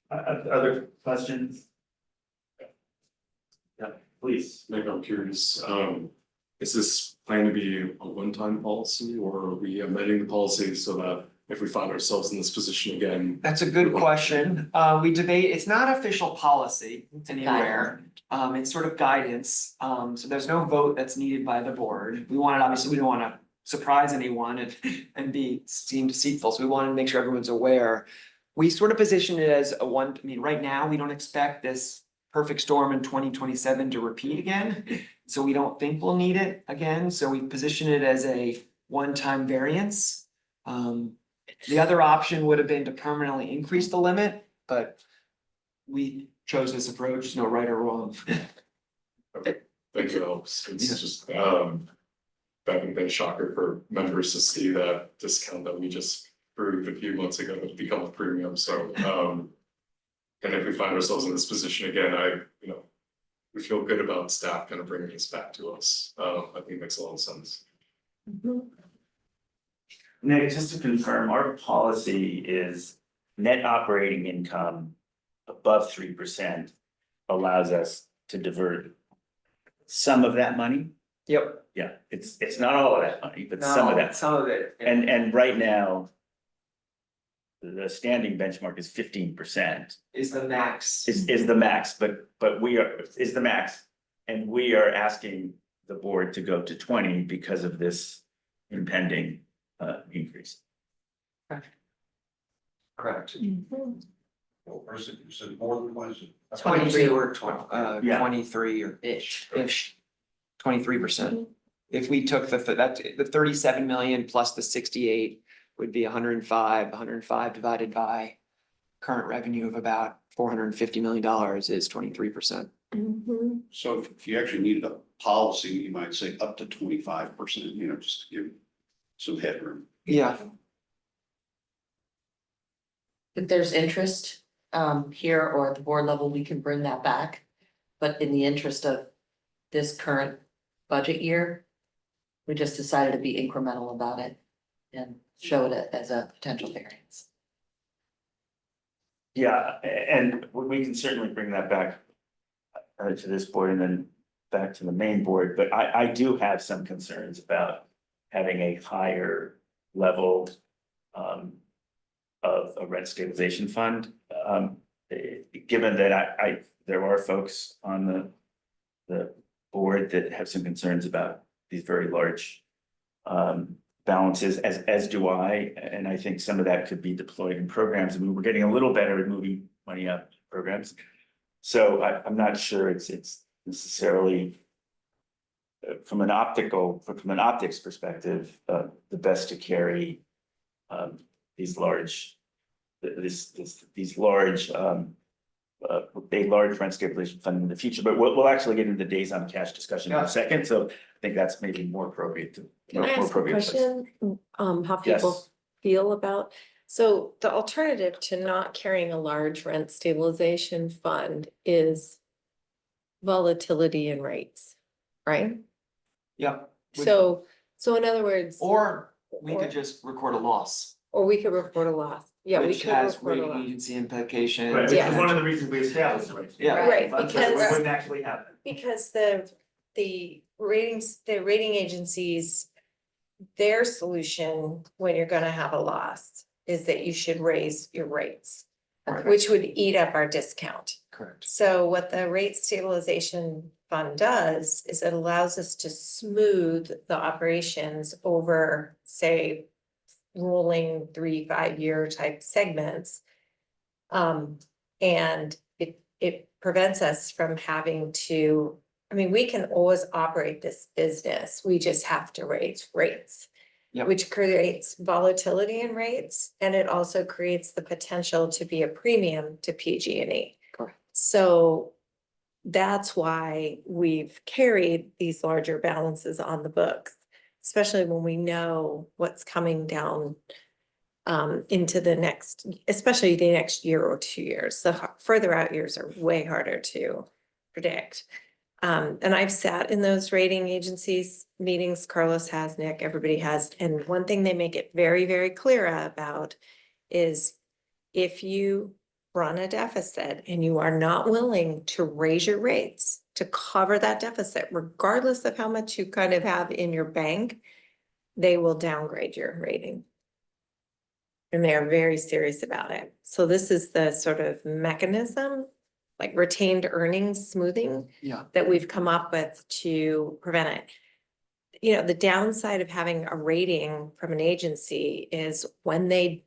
Other questions? Yeah, please. Maybe I'm curious, is this planned to be a one-time policy, or are we amending the policy so that if we find ourselves in this position again? That's a good question. We debate, it's not official policy anywhere. It's sort of guidance. So there's no vote that's needed by the board. We don't want to surprise anyone and be seen deceitful. So we wanted to make sure everyone's aware. We sort of position it as right now, we don't expect this perfect storm in 2027 to repeat again. So we don't think we'll need it again. So we position it as a one-time variance. The other option would have been to permanently increase the limit, but we chose this approach, no right or wrong. Okay, thank you, helps. It's just, that would have been a shocker for members to see that discount that we just approved a few months ago to become a premium, so, and if we find ourselves in this position again, we feel good about staff kind of bringing this back to us. I think it makes a lot of sense. Nick, just to confirm, our policy is net operating income above 3% allows us to divert some of that money. Yep. Yeah, it's not all of that money, but some of that. Some of it. And right now, the standing benchmark is 15%. Is the max. Is the max, but is the max. And we are asking the board to go to 20 because of this impending increase. Correct. Or is it more than twice? 22 or Yeah. 23 or ish, 23%. If we took the 37 million plus the 68 would be 105 divided by current revenue of about $450 million is 23%. Mhm. So if you actually needed a policy, you might say up to 25%, you know, just to give some headroom. Yeah, If there's interest here or at the board level, we can bring that back. But in the interest of this current budget year, we just decided to be incremental about it and show it as a potential variance. Yeah, and we can certainly bring that back to this board and then back to the main board, but I do have some concerns about having a higher level of a rent stabilization fund. Given that there are folks on the board that have some concerns about these very large balances, as do I, and I think some of that could be deployed in programs. I mean, we're getting a little better at moving money up programs. So I'm not sure it's necessarily from an optics perspective, the best to carry these large, these large a large rent stabilization fund in the future, but we'll actually get into the days on cash discussion in Yeah. a second, so I think that's maybe more appropriate to. Can I more ask a appropriate place. question? How people Yes. feel about, so the alternative to not carrying a large rent stabilization fund is volatility in rates, right? yeah. Would- So in other words, Or we or- could just record a loss, or we could report a loss. Yeah, we which could has report a rating loss. agency implications. Right, which is Yeah. one of the reasons we established, right? Yeah. Right, But because- it wouldn't actually happen. Because the rating agencies, their solution when you're gonna have a loss is that you should raise your rates, Right. which would eat up our discount. Correct. So what the rate stabilization fund does is it allows us to smooth the operations over, say, rolling 3-5 year type segments. And it prevents us from having to, I mean, we can always operate this business, we just have to raise rates. Yep. Which creates volatility in rates, and it also creates the potential to be a premium to PG&E. Correct. So that's why we've carried these larger balances on the books, especially when we know what's coming down into the next, especially the next year or 2 years. The further out years are way harder to predict. And I've sat in those rating agencies meetings, Carlos has, Nick, everybody has, and one thing they make it very, very clear about is if you run a deficit and you are not willing to raise your rates to cover that deficit, regardless of how much you kind of have in your bank, they will downgrade your rating. And they are very serious about it. So this is the sort of mechanism, like retained earnings smoothing, Yeah. that we've come up with to prevent it. You know, the downside of having a rating from an agency is when they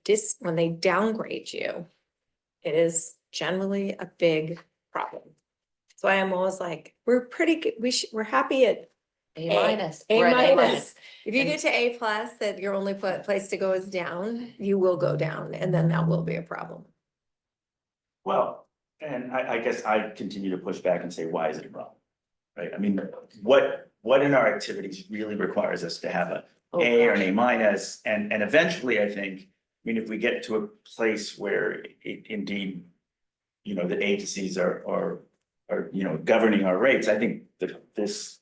downgrade you, it is generally a big problem. So I am always like, we're pretty good, we're happy at A minus. A We're at minus. If you And- get to A+, that your only place to go is down, you will go down, and then that will be a problem. Well, and I guess I continue to push back and say, why is it a problem? Right, I mean, what in our activities really requires us to have a Oh, A or an gosh. A minus, and eventually, I think, I mean, if we get to a place where it indeed, you know, the agencies are, you know, governing our rates, I think that this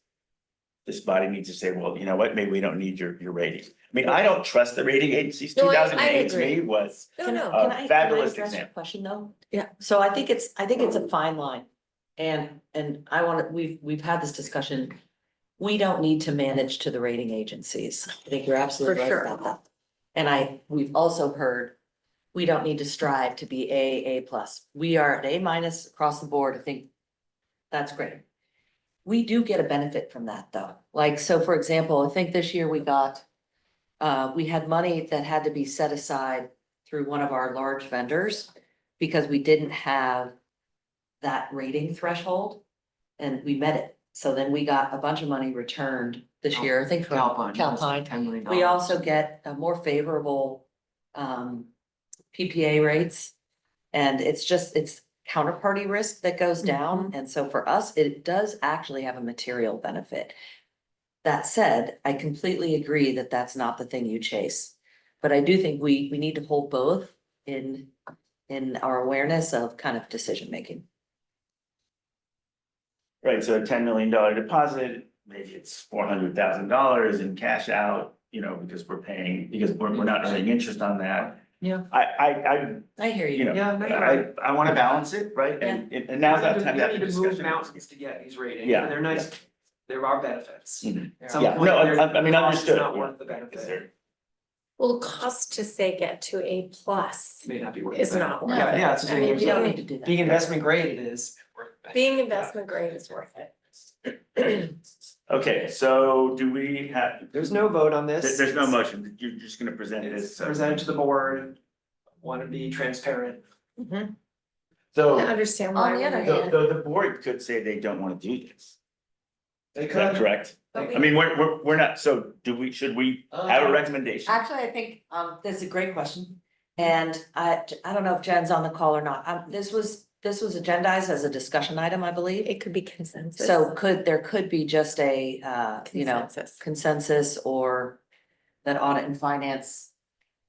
body needs to say, well, you know what, maybe we don't need your rating. I mean, I don't trust the rating agencies. No, Two I thousand and eight to agree. me was, No, Can no, can I fabulous address your example. question though? Yeah. So I think it's a fine line. And I wanna, we've had this discussion. We don't need to manage to the rating agencies. I think you're absolutely For right sure. about that. And we've also heard, we don't need to strive to be A+. We are at A- across the board. I think that's great. We do get a benefit from that though. Like, so for example, I think this year we had money that had to be set aside through one of our large vendors because we didn't have that rating threshold and we met it. So then we got a bunch of money returned this year, I think from Calpine. Calpine. $10 million. We also get a more favorable PPA rates And it's counterparty risk that goes down, and so for us, it does actually have a material benefit. That said, I completely agree that that's not the thing you chase. But I do think we need to hold both in our awareness of kind of decision making. Right, so a $10 million deposit, maybe it's $400,000 in cash out, you know, because we're not earning interest on that. Yeah. I, I hear you you. know, Yeah, no, you're right. I wanna balance it, right? And now's that time to have a We need to move discussion. mountains to get these ratings, Yeah, and they're nice, there are benefits. Mhm. At some Yeah, point, no, their I mean, cost is understood. not yeah. worth the Is benefit, there- Well, cost to say get to A plus, may not be worth It's the not benefit. worth Yeah, it. yeah, that's the I mean, thing, We don't need to do that. being investment grade, it is. being investment grade is worth it. Okay, so do we have, There's no vote on this. there's no motion, you're just gonna present It's this. presented to the board, want to be transparent. I So, understand On why. the other we- hand- the board could say they don't wanna do this, They is that could. correct? But I mean, we're not, so should we have a recommendation? Actually, I think, this is a great question, and I don't know if Jen's on the call or not, this was agendized as a discussion item, I believe. It could be consensus. So there could be just a, Consensus. consensus or that audit and finance.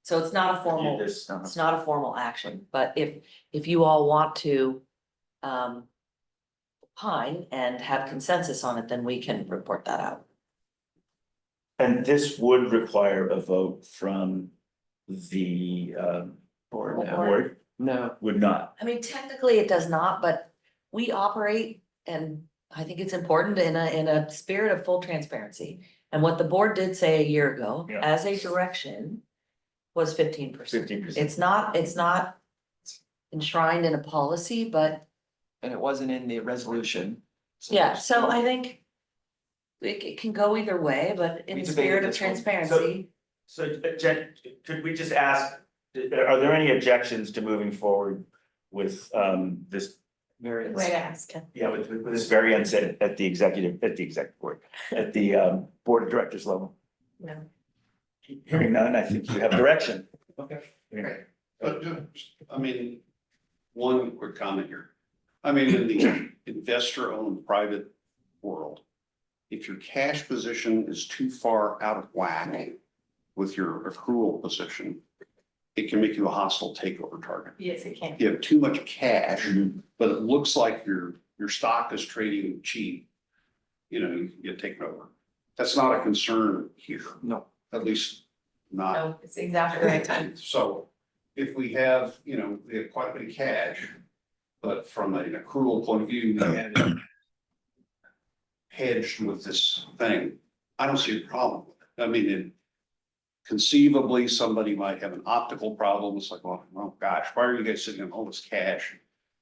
So it's not a formal, This, it's not a formal action, but if you all want to, opine and have consensus on it, then we can report that out. And this would require a vote from the Board, no. board, No, would not. I mean, technically it does not, but we operate, and I think it's important in a spirit of full transparency. And what the board did say a year ago, Yeah. as a direction, was 15%. 15%. It's not enshrined in a policy, but and it wasn't in the resolution. yeah, so I think it can go either way, but in We the debated spirit of this one. transparency. So Jen, could we just ask, are there any objections to moving forward with this, Various. Way to ask him. yeah, with this variance at the executive board, at the board of directors level? No. Hearing none, I think you have direction. Okay. Yeah. But I mean, one quick comment here. I mean, in the investor-owned private world, if your cash position is too far out of whack with your accrual position, it can make you a hostile takeover target. Yes, it can. You have too much cash, but it looks like your stock is trading cheap, you know, you can get taken over. That's not a concern here, No. at least not. No, it's exactly right. So if we have, you know, we have quite a bit of cash, but from an accrual point of view, we had it hedged with this thing, I don't see a problem with it. I mean, conceivably, somebody might have an optical problem. It's like, well, gosh, why are you guys sitting on all this cash?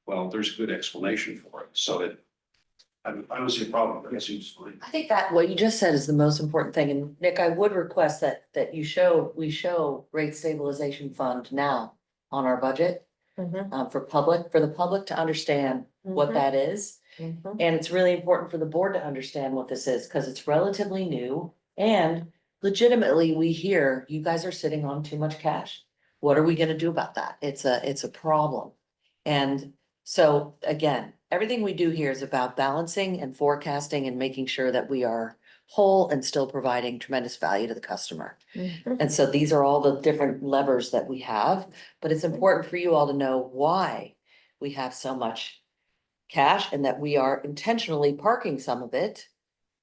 Well, there's a good explanation for it. So I don't see a problem. But it seems fine. I think that what you just said is the most important thing, and Nick, I would request that we show rate stabilization fund now on our budget. Mhm. For the public to understand what Mhm. that is. Mhm. And it's really important for the board to understand what this is, because it's relatively new and legitimately, we hear you guys are sitting on too much cash. What are we gonna do about that? It's a problem. And so again, everything we do here is about balancing and forecasting and making sure that we are whole and still providing tremendous value to the customer. Mhm. And so these are all the different levers that we have, but it's important for you all to know why we have so much cash and that we are intentionally parking some of it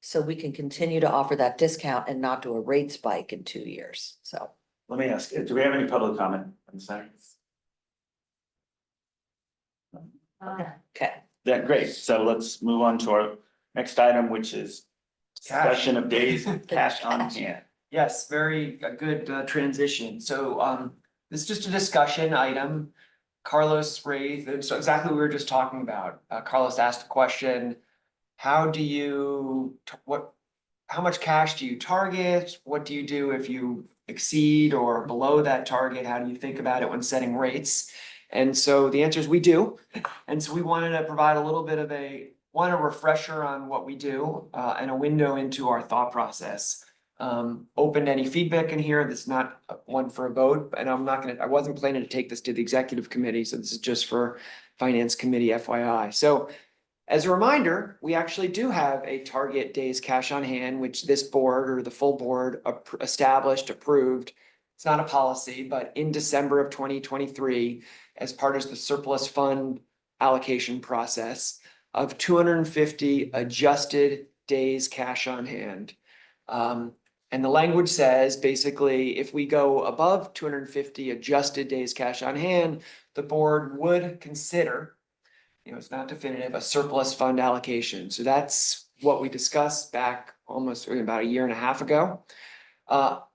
so we can continue to offer that discount and not do a rate spike in 2 years. So. Let me ask, do we have any public comment on this item? Okay. Then, great, so let's move on to our next item, which is discussion of days of cash on hand. Yes, very good transition. So this is just a discussion item. Carlos raised, so exactly what we were just talking about. Carlos asked a question. How do you, how much cash do you target? What do you do if you exceed or below that target? How do you think about it when setting rates? And so the answer is we do. And so we wanted to provide a little bit of a refresher on what we do and a window into our thought process. open to any feedback in here. This is not one for a vote, and I wasn't planning to take this to the executive committee, so this is just for finance committee FYI. So as a reminder, we actually do have a target days cash on hand, which this board or the full board established, approved. It's not a policy, but in December of 2023, as part of the surplus fund allocation process of 250 adjusted days cash on hand. And the language says, basically, if we go above 250 adjusted days cash on hand, the board would consider, it's not definitive, a surplus fund allocation. So that's what we discussed back almost about a year and a half ago.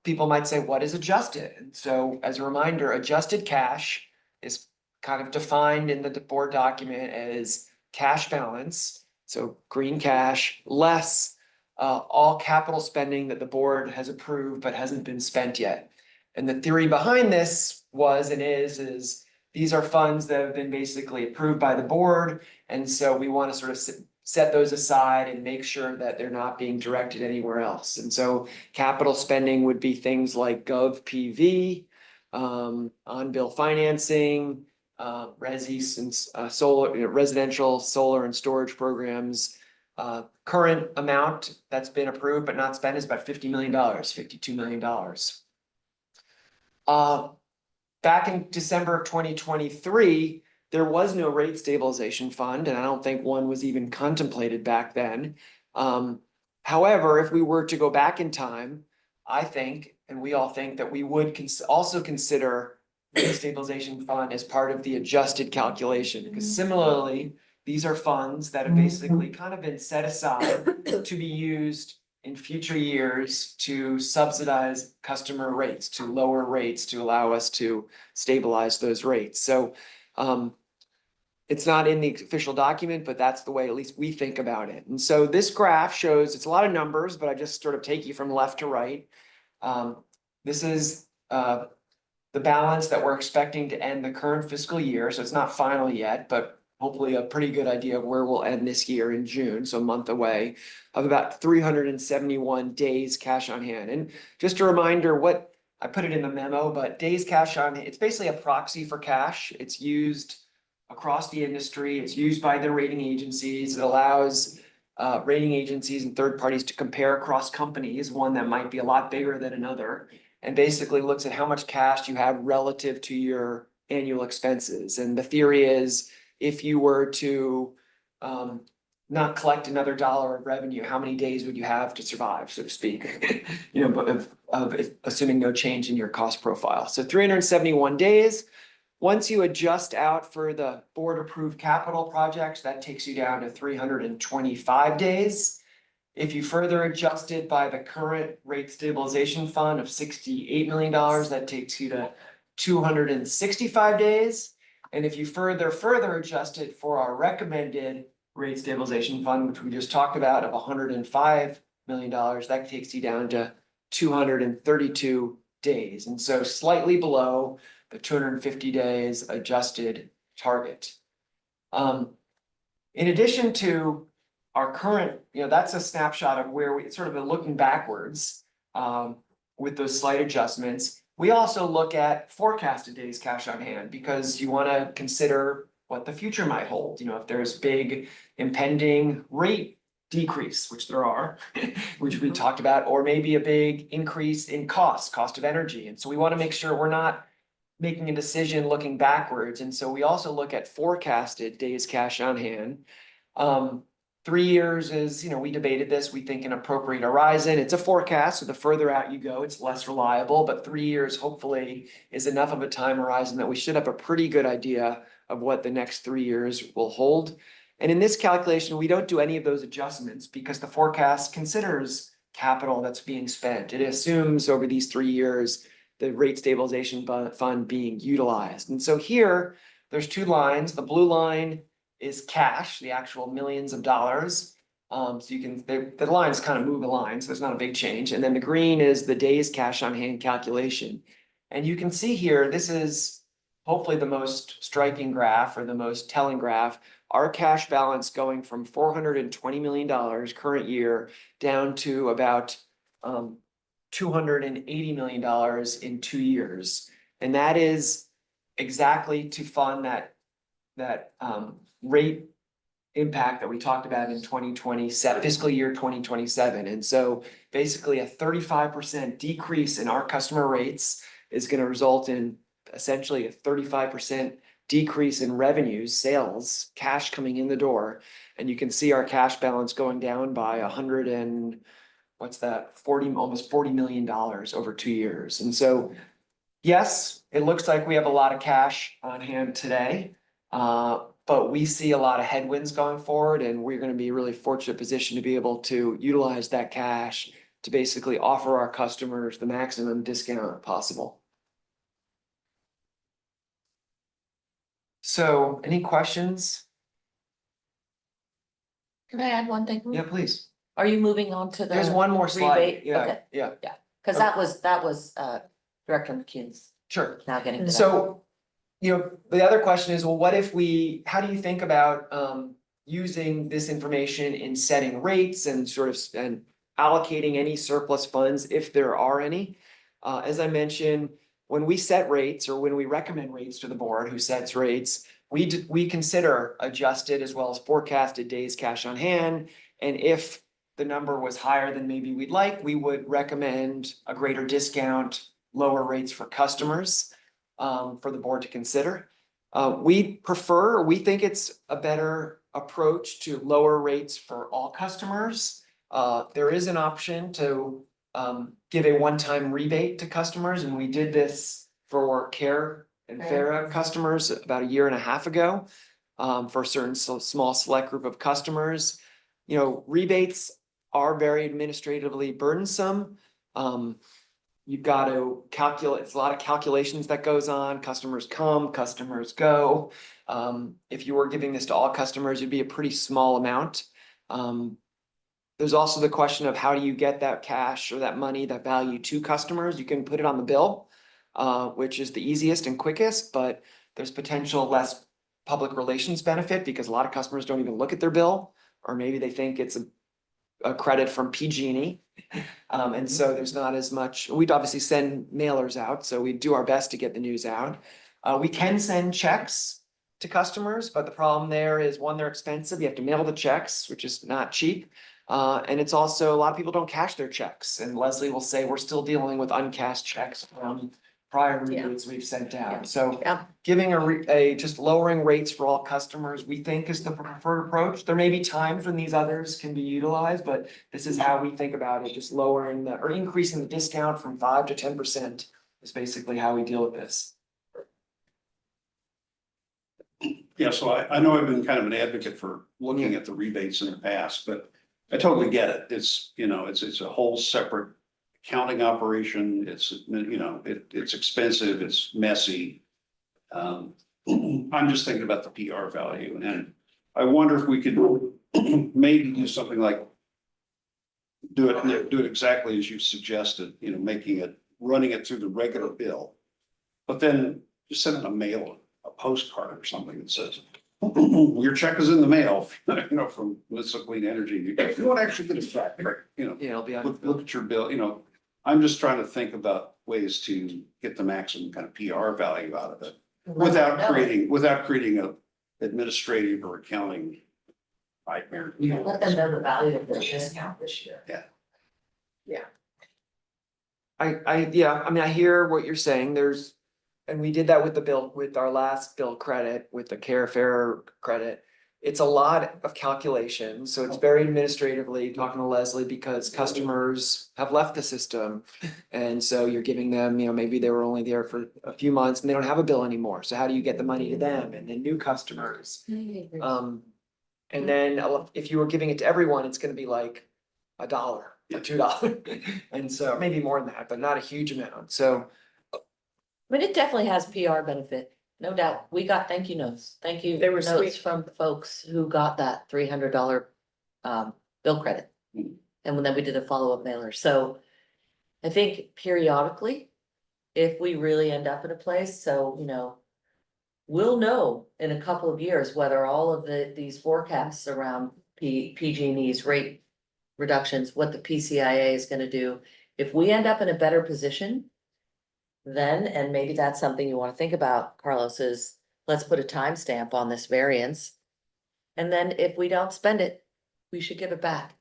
People might say, what is adjusted? And so as a reminder, adjusted cash is kind of defined in the board document as cash balance, so green cash, less all capital spending that the board has approved but hasn't been spent yet. And the theory behind this was and is these are funds that have been basically approved by the board. And so we want to sort of set those aside and make sure that they're not being directed anywhere else. And so capital spending would be things like Gov PV, on-bill financing, solar, residential solar and storage programs. Current amount that's been approved but not spent is about $50 million, $52 million. Back in December of 2023, there was no rate stabilization fund, and I don't think one was even contemplated back then. However, if we were to go back in time, I think, and we all think, that we would also consider rate stabilization fund as part of the adjusted calculation, because similarly, these are funds that have basically kind of been set aside to be used in future years to subsidize customer rates, to lower rates, to allow us to stabilize those rates. So it's not in the official document, but that's the way at least we think about it. And so this graph shows, it's a lot of numbers, but I just sort of take you from left to right. This is the balance that we're expecting to end the current fiscal year. So it's not final yet, but hopefully a pretty good idea of where we'll end this year in June, so a month away, of about 371 days cash on hand. And just a reminder, what I put it in the memo, but days cash on, it's basically a proxy for cash. It's used across the industry. It's used by the rating agencies. It allows rating agencies and third parties to compare across companies, one that might be a lot bigger than another, and basically looks at how much cash you have relative to your annual expenses. And the theory is, if you were to not collect another dollar of revenue, how many days would you have to survive, so to speak? But of assuming no change in your cost profile. So 371 days. Once you adjust out for the board approved capital projects, that takes you down to 325 days. If you further adjust it by the current rate stabilization fund of $68 million, that takes you to 265 days. And if you further adjust it for our recommended rate stabilization fund, which we just talked about, of $105 million, that takes you down to 232 days. And so slightly below the 250 days adjusted target. In addition to our current, that's a snapshot of where it's sort of looking backwards with those slight adjustments. We also look at forecasted days cash on hand because you want to consider what the future might hold. If there's big impending rate decrease, which there are, which we talked about, or maybe a big increase in cost of energy. And so we want to make sure we're not making a decision looking backwards. And so we also look at forecasted days cash on hand. 3 years is, we debated this, we think an appropriate horizon. It's a forecast, so the further out you go, it's less reliable, but 3 years hopefully is enough of a time horizon that we should have a pretty good idea of what the next 3 years will hold. And in this calculation, we don't do any of those adjustments because the forecast considers capital that's being spent. It assumes over these 3 years, the rate stabilization fund being utilized. And so here, there's two lines. The blue line is cash, the actual millions of dollars. So you can, the lines kind of move the line, so there's not a big change. And then the green is the days cash on hand calculation. And you can see here, this is hopefully the most striking graph or the most telling graph. Our cash balance going from $420 million current year down to about $280 million in 2 years. And that is exactly to fund that rate impact that we talked about in 2027, fiscal year 2027. And so basically a 35% decrease in our customer rates is going to result in essentially a 35% decrease in revenues, sales, cash coming in the door. And you can see our cash balance going down by almost $40 million over 2 years. And so, yes, it looks like we have a lot of cash on hand today. But we see a lot of headwinds going forward, and we're gonna be really fortunate position to be able to utilize that cash to basically offer our customers the maximum discount possible. So, any questions? Can I add one thing? Yeah, please. Are you moving on to the? There's one more slide. rebate? Yeah, Okay. yeah, Cause that was Director McKeon's sure. now getting to that. So, the other question is, well, how do you think about using this information in setting rates and and allocating any surplus funds if there are any? As I mentioned, when we set rates or when we recommend rates to the board who sets rates, we consider adjusted as well as forecasted days cash on hand. And if the number was higher than maybe we'd like, we would recommend a greater discount, lower rates for customers. For the board to consider. We think it's a better approach to lower rates for all customers. There is an option to give a one-time rebate to customers, and we did this for Care and Farah customers about 1.5 years ago. For a certain small select group of customers. Rebates are very administratively burdensome. You've got to calculate, it's a lot of calculations that goes on, customers come, customers go. If you were giving this to all customers, it'd be a pretty small amount. There's also the question of how do you get that cash or that money, that value to customers? You can put it on the bill, which is the easiest and quickest, but there's potential less public relations benefit because a lot of customers don't even look at their bill, or maybe they think it's a credit from PG&E. And so there's not as much, we'd obviously send mailers out, so we do our best to get the news out. We can send checks to customers, but the problem there is, one, they're expensive, you have to mail the checks, which is not cheap. And it's also, a lot of people don't cash their checks, and Leslie will say, we're still dealing with uncashed checks from prior rebates we've sent out. So giving just lowering rates for all customers, we think is the preferred approach. There may be times when these others can be utilized, but this is how we think about it, just lowering or increasing the discount from 5% to 10% is basically how we deal with this. Yeah, so I know I've been kind of an advocate for looking at the rebates in the past, but I totally get it. It's a whole separate accounting operation. It's expensive, it's messy. I'm just thinking about the PR value, and I wonder if we could maybe do something like do it exactly as you suggested, running it through the regular bill. But then just send a postcard or something that says, your check is in the mail, from Missile Clean Energy. You won't actually get a check, Yeah, it'll be on. look at your bill, I'm just trying to think about ways to get the maximum kind of PR value out of it. Without creating a administrative or accounting nightmare. Let them know the value of the discount this year. I hear what you're saying. And we did that with the bill, with our last bill credit, with the Care Fair credit. It's a lot of calculations, so it's very administratively talking to Leslie because customers have left the system. And so you're giving them, maybe they were only there for a few months and they don't have a bill anymore. So how do you get the money to them and then new customers? And then if you were giving it to everyone, it's gonna be like $1 or $2. And so maybe more than that, but not a huge amount. So. It definitely has PR benefit, no doubt. We got thank you notes. Thank you They were notes sweet. from folks who got that $300 bill credit. And then we did a follow-up mailer. So I think periodically, if we really end up in a place, we'll know in a couple of years whether all of these forecasts around PG&E's rate reductions, what the PCIA is gonna do. If we end up in a better position, then, and maybe that's something you wanna think about, Carlos, is let's put a timestamp on this variance. And then if we don't spend it, we should give it back.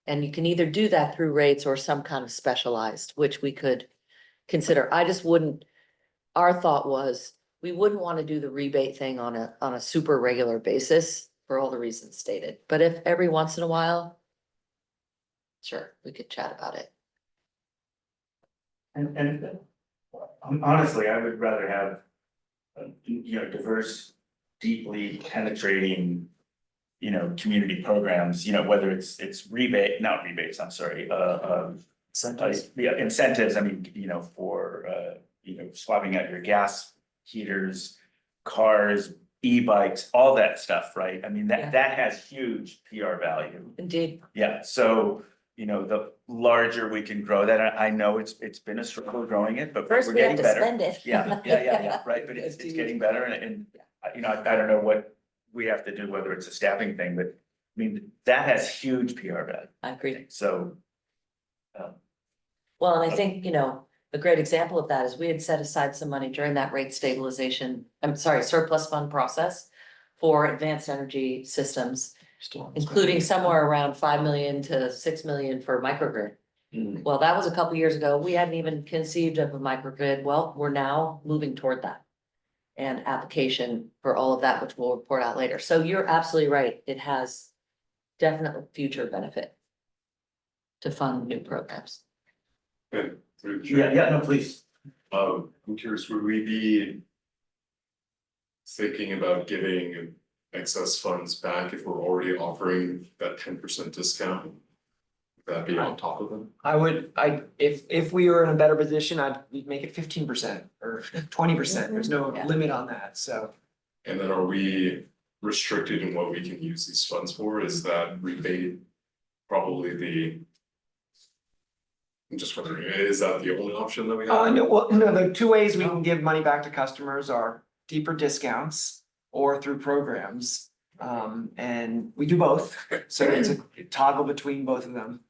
And you can either do that through rates or some kind of specialized, which we could consider. I just wouldn't, our thought was, we wouldn't wanna do the rebate thing on a super regular basis for all the reasons stated. But if every once in a while, sure, we could chat about it. And honestly, I would rather have, diverse, deeply penetrating, community programs, whether it's rebate, not rebates, I'm sorry, yeah, incentives, I mean, for, swapping out your gas heaters, cars, e-bikes, all that stuff, right? I mean, Yeah. that has huge PR value. Indeed. Yeah, so, the larger we can grow that, I know it's been a struggle growing it, but First, we're we have getting to better. spend it. Yeah, right, but it's getting better and, I don't know what we have to do, whether it's a staffing thing, but I mean, that has huge PR value, I agree. so. Well, and I think, a great example of that is we had set aside some money during that rate stabilization, I'm sorry, surplus fund process for advanced energy systems, including somewhere around 5 million to 6 million for microgrid. Mm. Well, that was a couple years ago. We hadn't even conceived of a microgrid. Well, we're now moving toward that. And application for all of that, which we'll report out later. So you're absolutely right. It has definite future benefit to fund new programs. And through the chair, No, please. I'm curious, would we be thinking about giving excess funds back if we're already offering that 10% discount? Would that be on top of them? If we were in a better position, we'd make it 15% or 20%. There's no Yeah. limit on that, so. And then are we restricted in what we can use these funds for? Is that rebate probably I'm just wondering, is that the only option that we have? Oh, no, well, no, the two ways we can give money back to customers are deeper discounts or through programs. And we do both, so it's a toggle between both of them.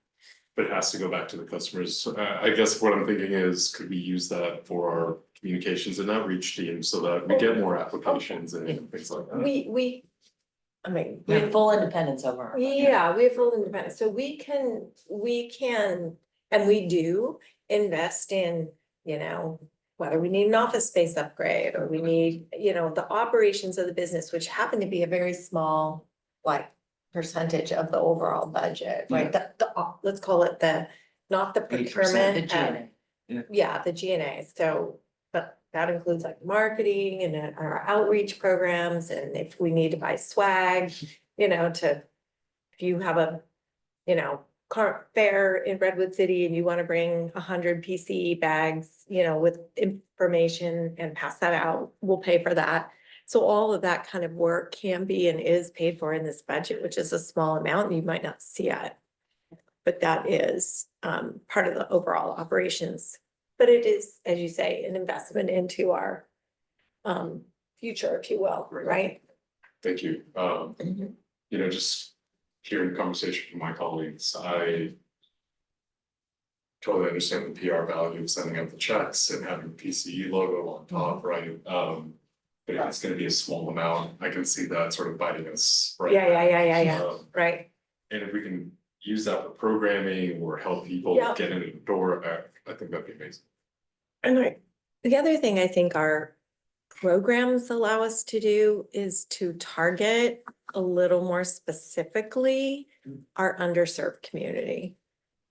But it has to go back to the customers. I guess what I'm thinking is, could we use that for our communications and outreach team so that we get more applications and things like that? We We have full independence over. our money. yeah, we have full independence, so we can, and we do invest in, whether we need an office space upgrade or we need, the operations of the business, which happen to be a very small, percentage of the overall budget, right? Let's call it not the 80%, procurement. The G&A. Yeah, the G&A, so, but that includes marketing and our outreach programs, and if we need to buy swag, if you have a, car fair in Redwood City and you wanna bring 100 PCE bags, with information and pass that out, we'll pay for that. So all of that kind of work can be and is paid for in this budget, which is a small amount, and you might not see it. But that is part of the overall operations. But it is, as you say, an investment into our future, if you will, right? Thank you. Mhm. Just hearing the conversation from my colleagues, I totally understand the PR value of sending out the checks and having the PCE logo on top, right? But if it's gonna be a small amount, I can see that sort of biting us right Yeah, now. right. And if we can use that for programming or help people Yeah. get in the door, I think that'd be amazing. And the other thing I think our programs allow us to do is to target a little more specifically our underserved community.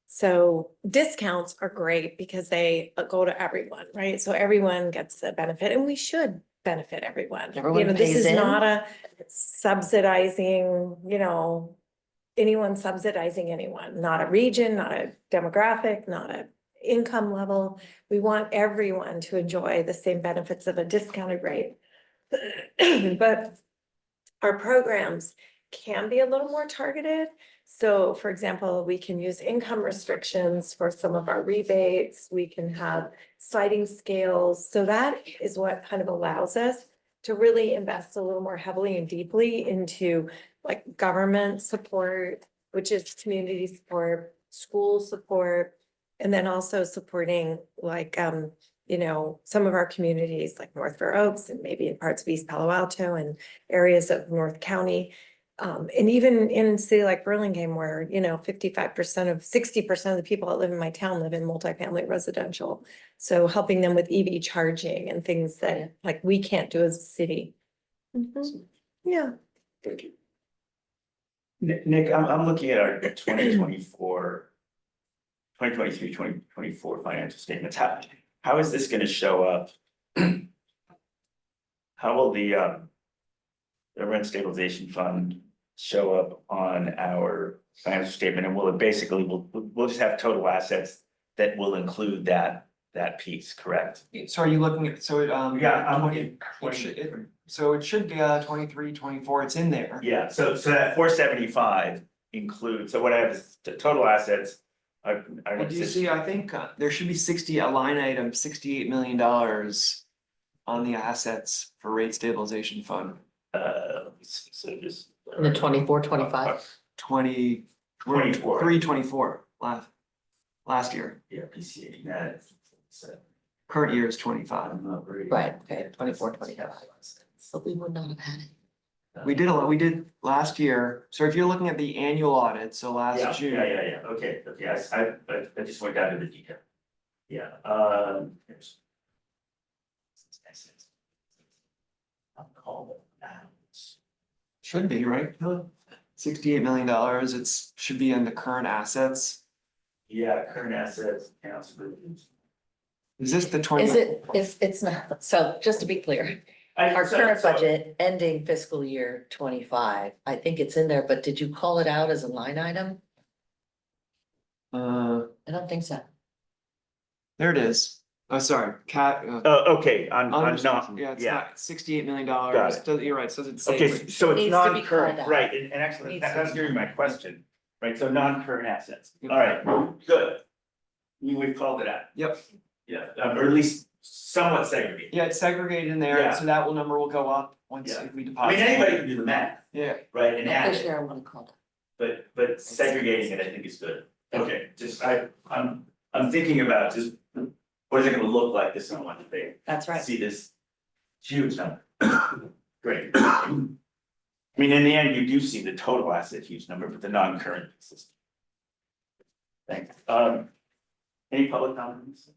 So discounts are great because they go to everyone, right? So everyone gets the benefit, and we should benefit everyone. Everyone This pays is in. not a subsidizing, anyone subsidizing anyone, not a region, not a demographic, not a income level. We want everyone to enjoy the same benefits of a discounted rate. But our programs can be a little more targeted. So for example, we can use income restrictions for some of our rebates. We can have sliding scales. So that is what kind of allows us to really invest a little more heavily and deeply into government support, which is community support, school support, And then also supporting like, you know, some of our communities like North Fair Oaks and maybe in parts of East Palo Alto and areas of North County. And even in a city like Burlingame where, you know, 55% of 60% of the people that live in my town live in multifamily residential. So helping them with EV charging and things that like we can't do as a city. Mhm. Yeah. Thank you. Nick, I'm looking at our 2024, 2023, 2024 financial statements. How is this gonna show up? How will the rent stabilization fund show up on our financial statement? And will it basically, we'll just have total assets that will include that piece, correct? So are you looking at, so it, Yeah, I'm looking. so it should be 23, 24, it's in there. Yeah, so that 475 includes, so what I have is the total assets. Well, do you see, I think there should be a line item, $68 million on the assets for rate stabilization fund. So just. In the 24, 25? 20. 24. 324 last year. Yeah, PCA, that. Current year is 25. I'm not very. Right, okay, 24, 25. But we would not have had it. We did last year. So if you're looking at the annual audit, so Yeah, last June. yeah, okay, I just went down to the detail. Yeah, here's. I'll call it balance. Should be, right? $68 million, should be in the current assets. Yeah, current assets, accounts. Is this the 20? Is it, it's not, so just to be clear, our current budget ending fiscal year 25, I think it's in there, but did you call it out as a line item? I don't think so. There it is. Oh, sorry, Okay, on not, yeah, it's yeah, not $68 million. Got it. You're right, so it's the okay, same. so Needs it's to be non-current, called out. right, and actually, Needs that to was be gonna be my question, right, so non-current assets, Yep. all right, good. We've called it out, Yep, yeah, or at least somewhat segregated. yeah, it's segregated in there, Yeah. so that number will go up once Yeah. if we I deposit. mean, anybody can do the math, Yeah, right, and add This it, year I want to call it. but segregating it, I think is good. Okay, just, I'm thinking about just, what is it gonna look like this on one day? That's right. See this huge number. Great. I mean, in the end, you do see the total asset huge number, but the non-current system. Thanks. Any public comments?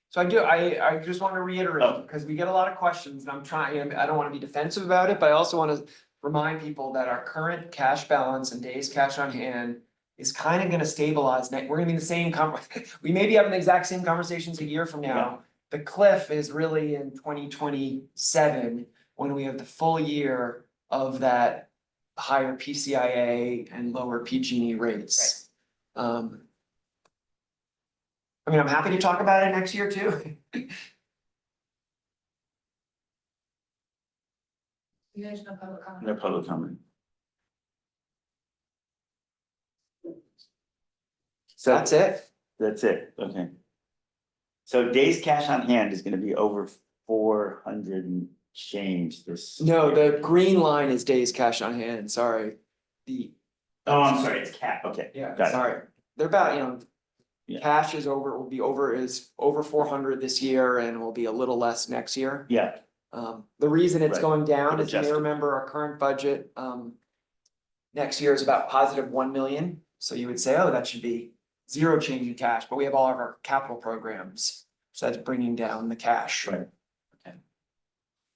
so I just want to reiterate, Oh. because we get a lot of questions, and I don't want to be defensive about it, but I also want to remind people that our current cash balance and days cash on hand is kind of gonna stabilize we're gonna be in the same we may be having the exact same conversations a year from now. The cliff is really in 2027, when we have the full year of that higher PCIA and lower PG&E rates. I mean, I'm happy to talk about it next year too. You guys know public comment? No public comment. So That's it. That's it, okay. So days cash on hand is gonna be over 400 and change this. No, year. the green line is days cash on hand, sorry. Oh, I'm sorry, it's cap, okay. Yeah, Got it. sorry. They're about, Yeah. cash is over, is over 400 this year and will be a little less next year. Yeah, The reason it's Right. going down is you may Adjusted. remember our current budget, next year is about positive 1 million. So you would say, oh, that should be zero change in cash, but we have all of our capital programs. So that's bringing down the cash. Right. Okay.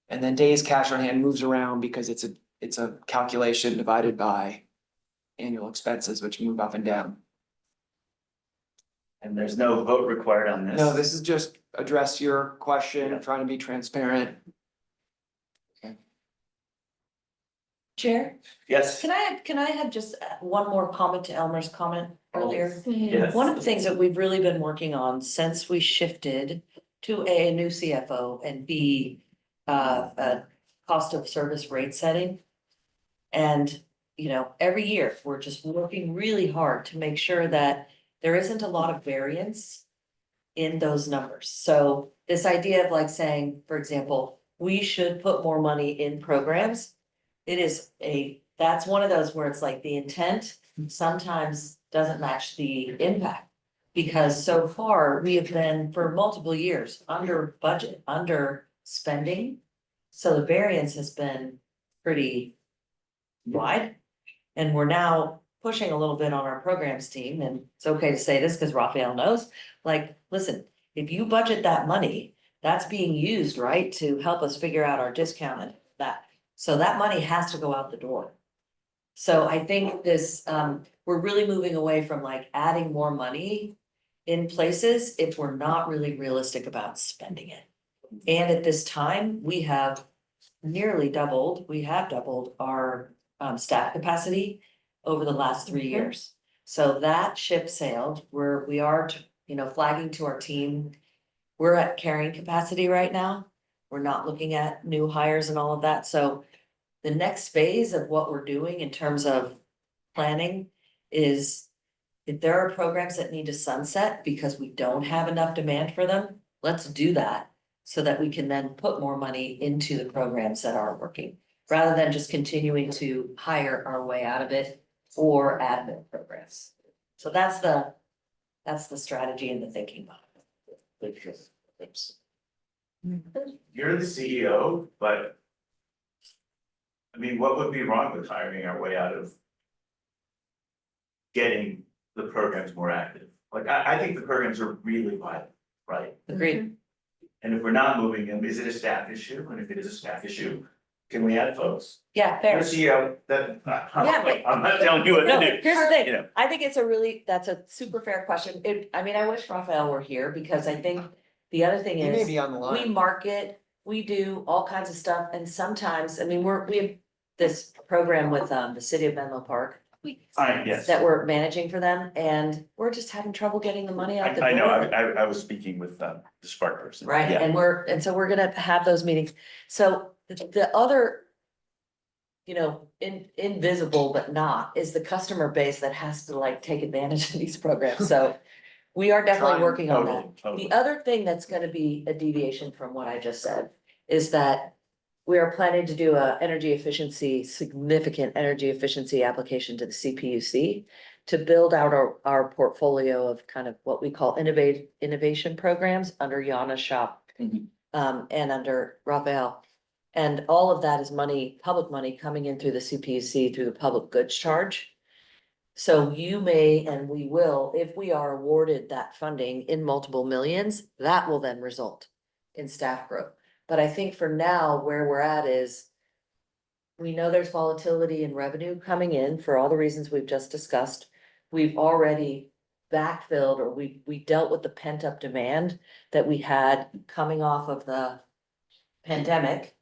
And then days cash on hand moves around because it's a calculation divided by annual expenses, which move up and down. and there's no vote required on this. No, this is just address your Yeah. question, trying to be transparent. Chair, Yes. can I have just one more comment to Elmer's comment earlier? Yes. One of the things that we've really been working on since we shifted to A, new CFO and B, cost of service rate setting. And, you know, every year, we're just working really hard to make sure that there isn't a lot of variance in those numbers. So this idea of like saying, for example, we should put more money in programs. That's one of those where it's like the intent sometimes doesn't match the impact. Because so far, we have been for multiple years under budget, under spending. So the variance has been pretty wide. And we're now pushing a little bit on our programs team, and it's okay to say this because Raphael knows, like, listen, if you budget that money, that's being used, right, to help us figure out our discount and that. So that money has to go out the door. So I think this, we're really moving away from like adding more money in places if we're not really realistic about spending it. And at this time, we have doubled our staff capacity over the last 3 years. So that ship sailed, we are, flagging to our team. We're at carrying capacity right now. We're not looking at new hires and all of that, so the next phase of what we're doing in terms of planning is if there are programs that need to sunset because we don't have enough demand for them, let's do that so that we can then put more money into the programs that are working, rather than just continuing to hire our way out of it or add more programs. So that's the strategy and the thinking behind it. You're the CEO, but. I mean, what would be wrong with hiring our way out of. Getting the programs more active? Like, I think the programs are really vital, right? Agreed. And if we're not moving them, is it a staff issue? And if it is a staff issue, can we add folks? Yeah, You're fair. CEO, that, Yeah, but- I'm not telling you what No, to do. here's the You thing, know. I think that's a super fair question. I wish Raphael were here because I think the other thing He may is. be on the We line. market, we do all kinds of stuff, and sometimes, we have this program with the city of Menlo Park. Yes. That we're managing for them, and we're just having trouble getting the money out the door. I know, I was speaking with the Spark person. Right, Yeah. and so we're gonna have those meetings, so the other. Invisible but not, is the customer base that has to like take advantage of these programs, so. We are definitely Trying, working on that. Totally, totally. The other thing that's gonna be a deviation from what I just said is that we are planning to do significant energy efficiency application to the CPUC to build out our portfolio of kind of what we call innovation programs under Yana's shop. Mhm. And under Raphael. And all of that is public money coming in through the CPUC through the public goods charge. So you may, and we will, if we are awarded that funding in multiple millions, that will then result in staff growth. But I think for now, where we're at is. We know there's volatility in revenue coming in for all the reasons we've just discussed. We've already backfilled, or we dealt with the pent up demand that we had coming off of the pandemic.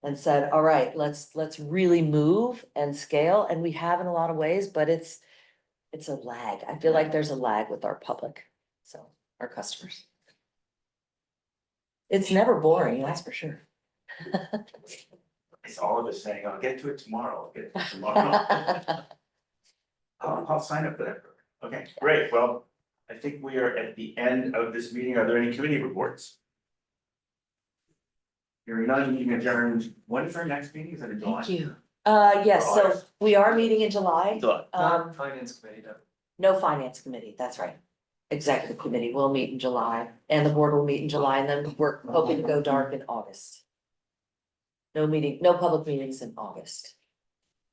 And said, all right, let's really move and scale, and we have in a lot of ways, but it's a lag. I feel like there's a lag with our public, so our customers. It's never boring, that's for sure. It's all of us saying, I'll get to it tomorrow, I'll get to it tomorrow. I'll sign up for that program. Okay, great. Well, I think we are at the end of this meeting. Are there any committee reports? Hearing none, meeting adjourned. When is our next meeting? Is it in July? Thank you. Yes, so August. we are meeting in July. July. Not finance committee, no. No finance committee, that's right. Executive committee will meet in July, and the board will meet in July, and then we're hoping to go dark in August. No public meetings in August.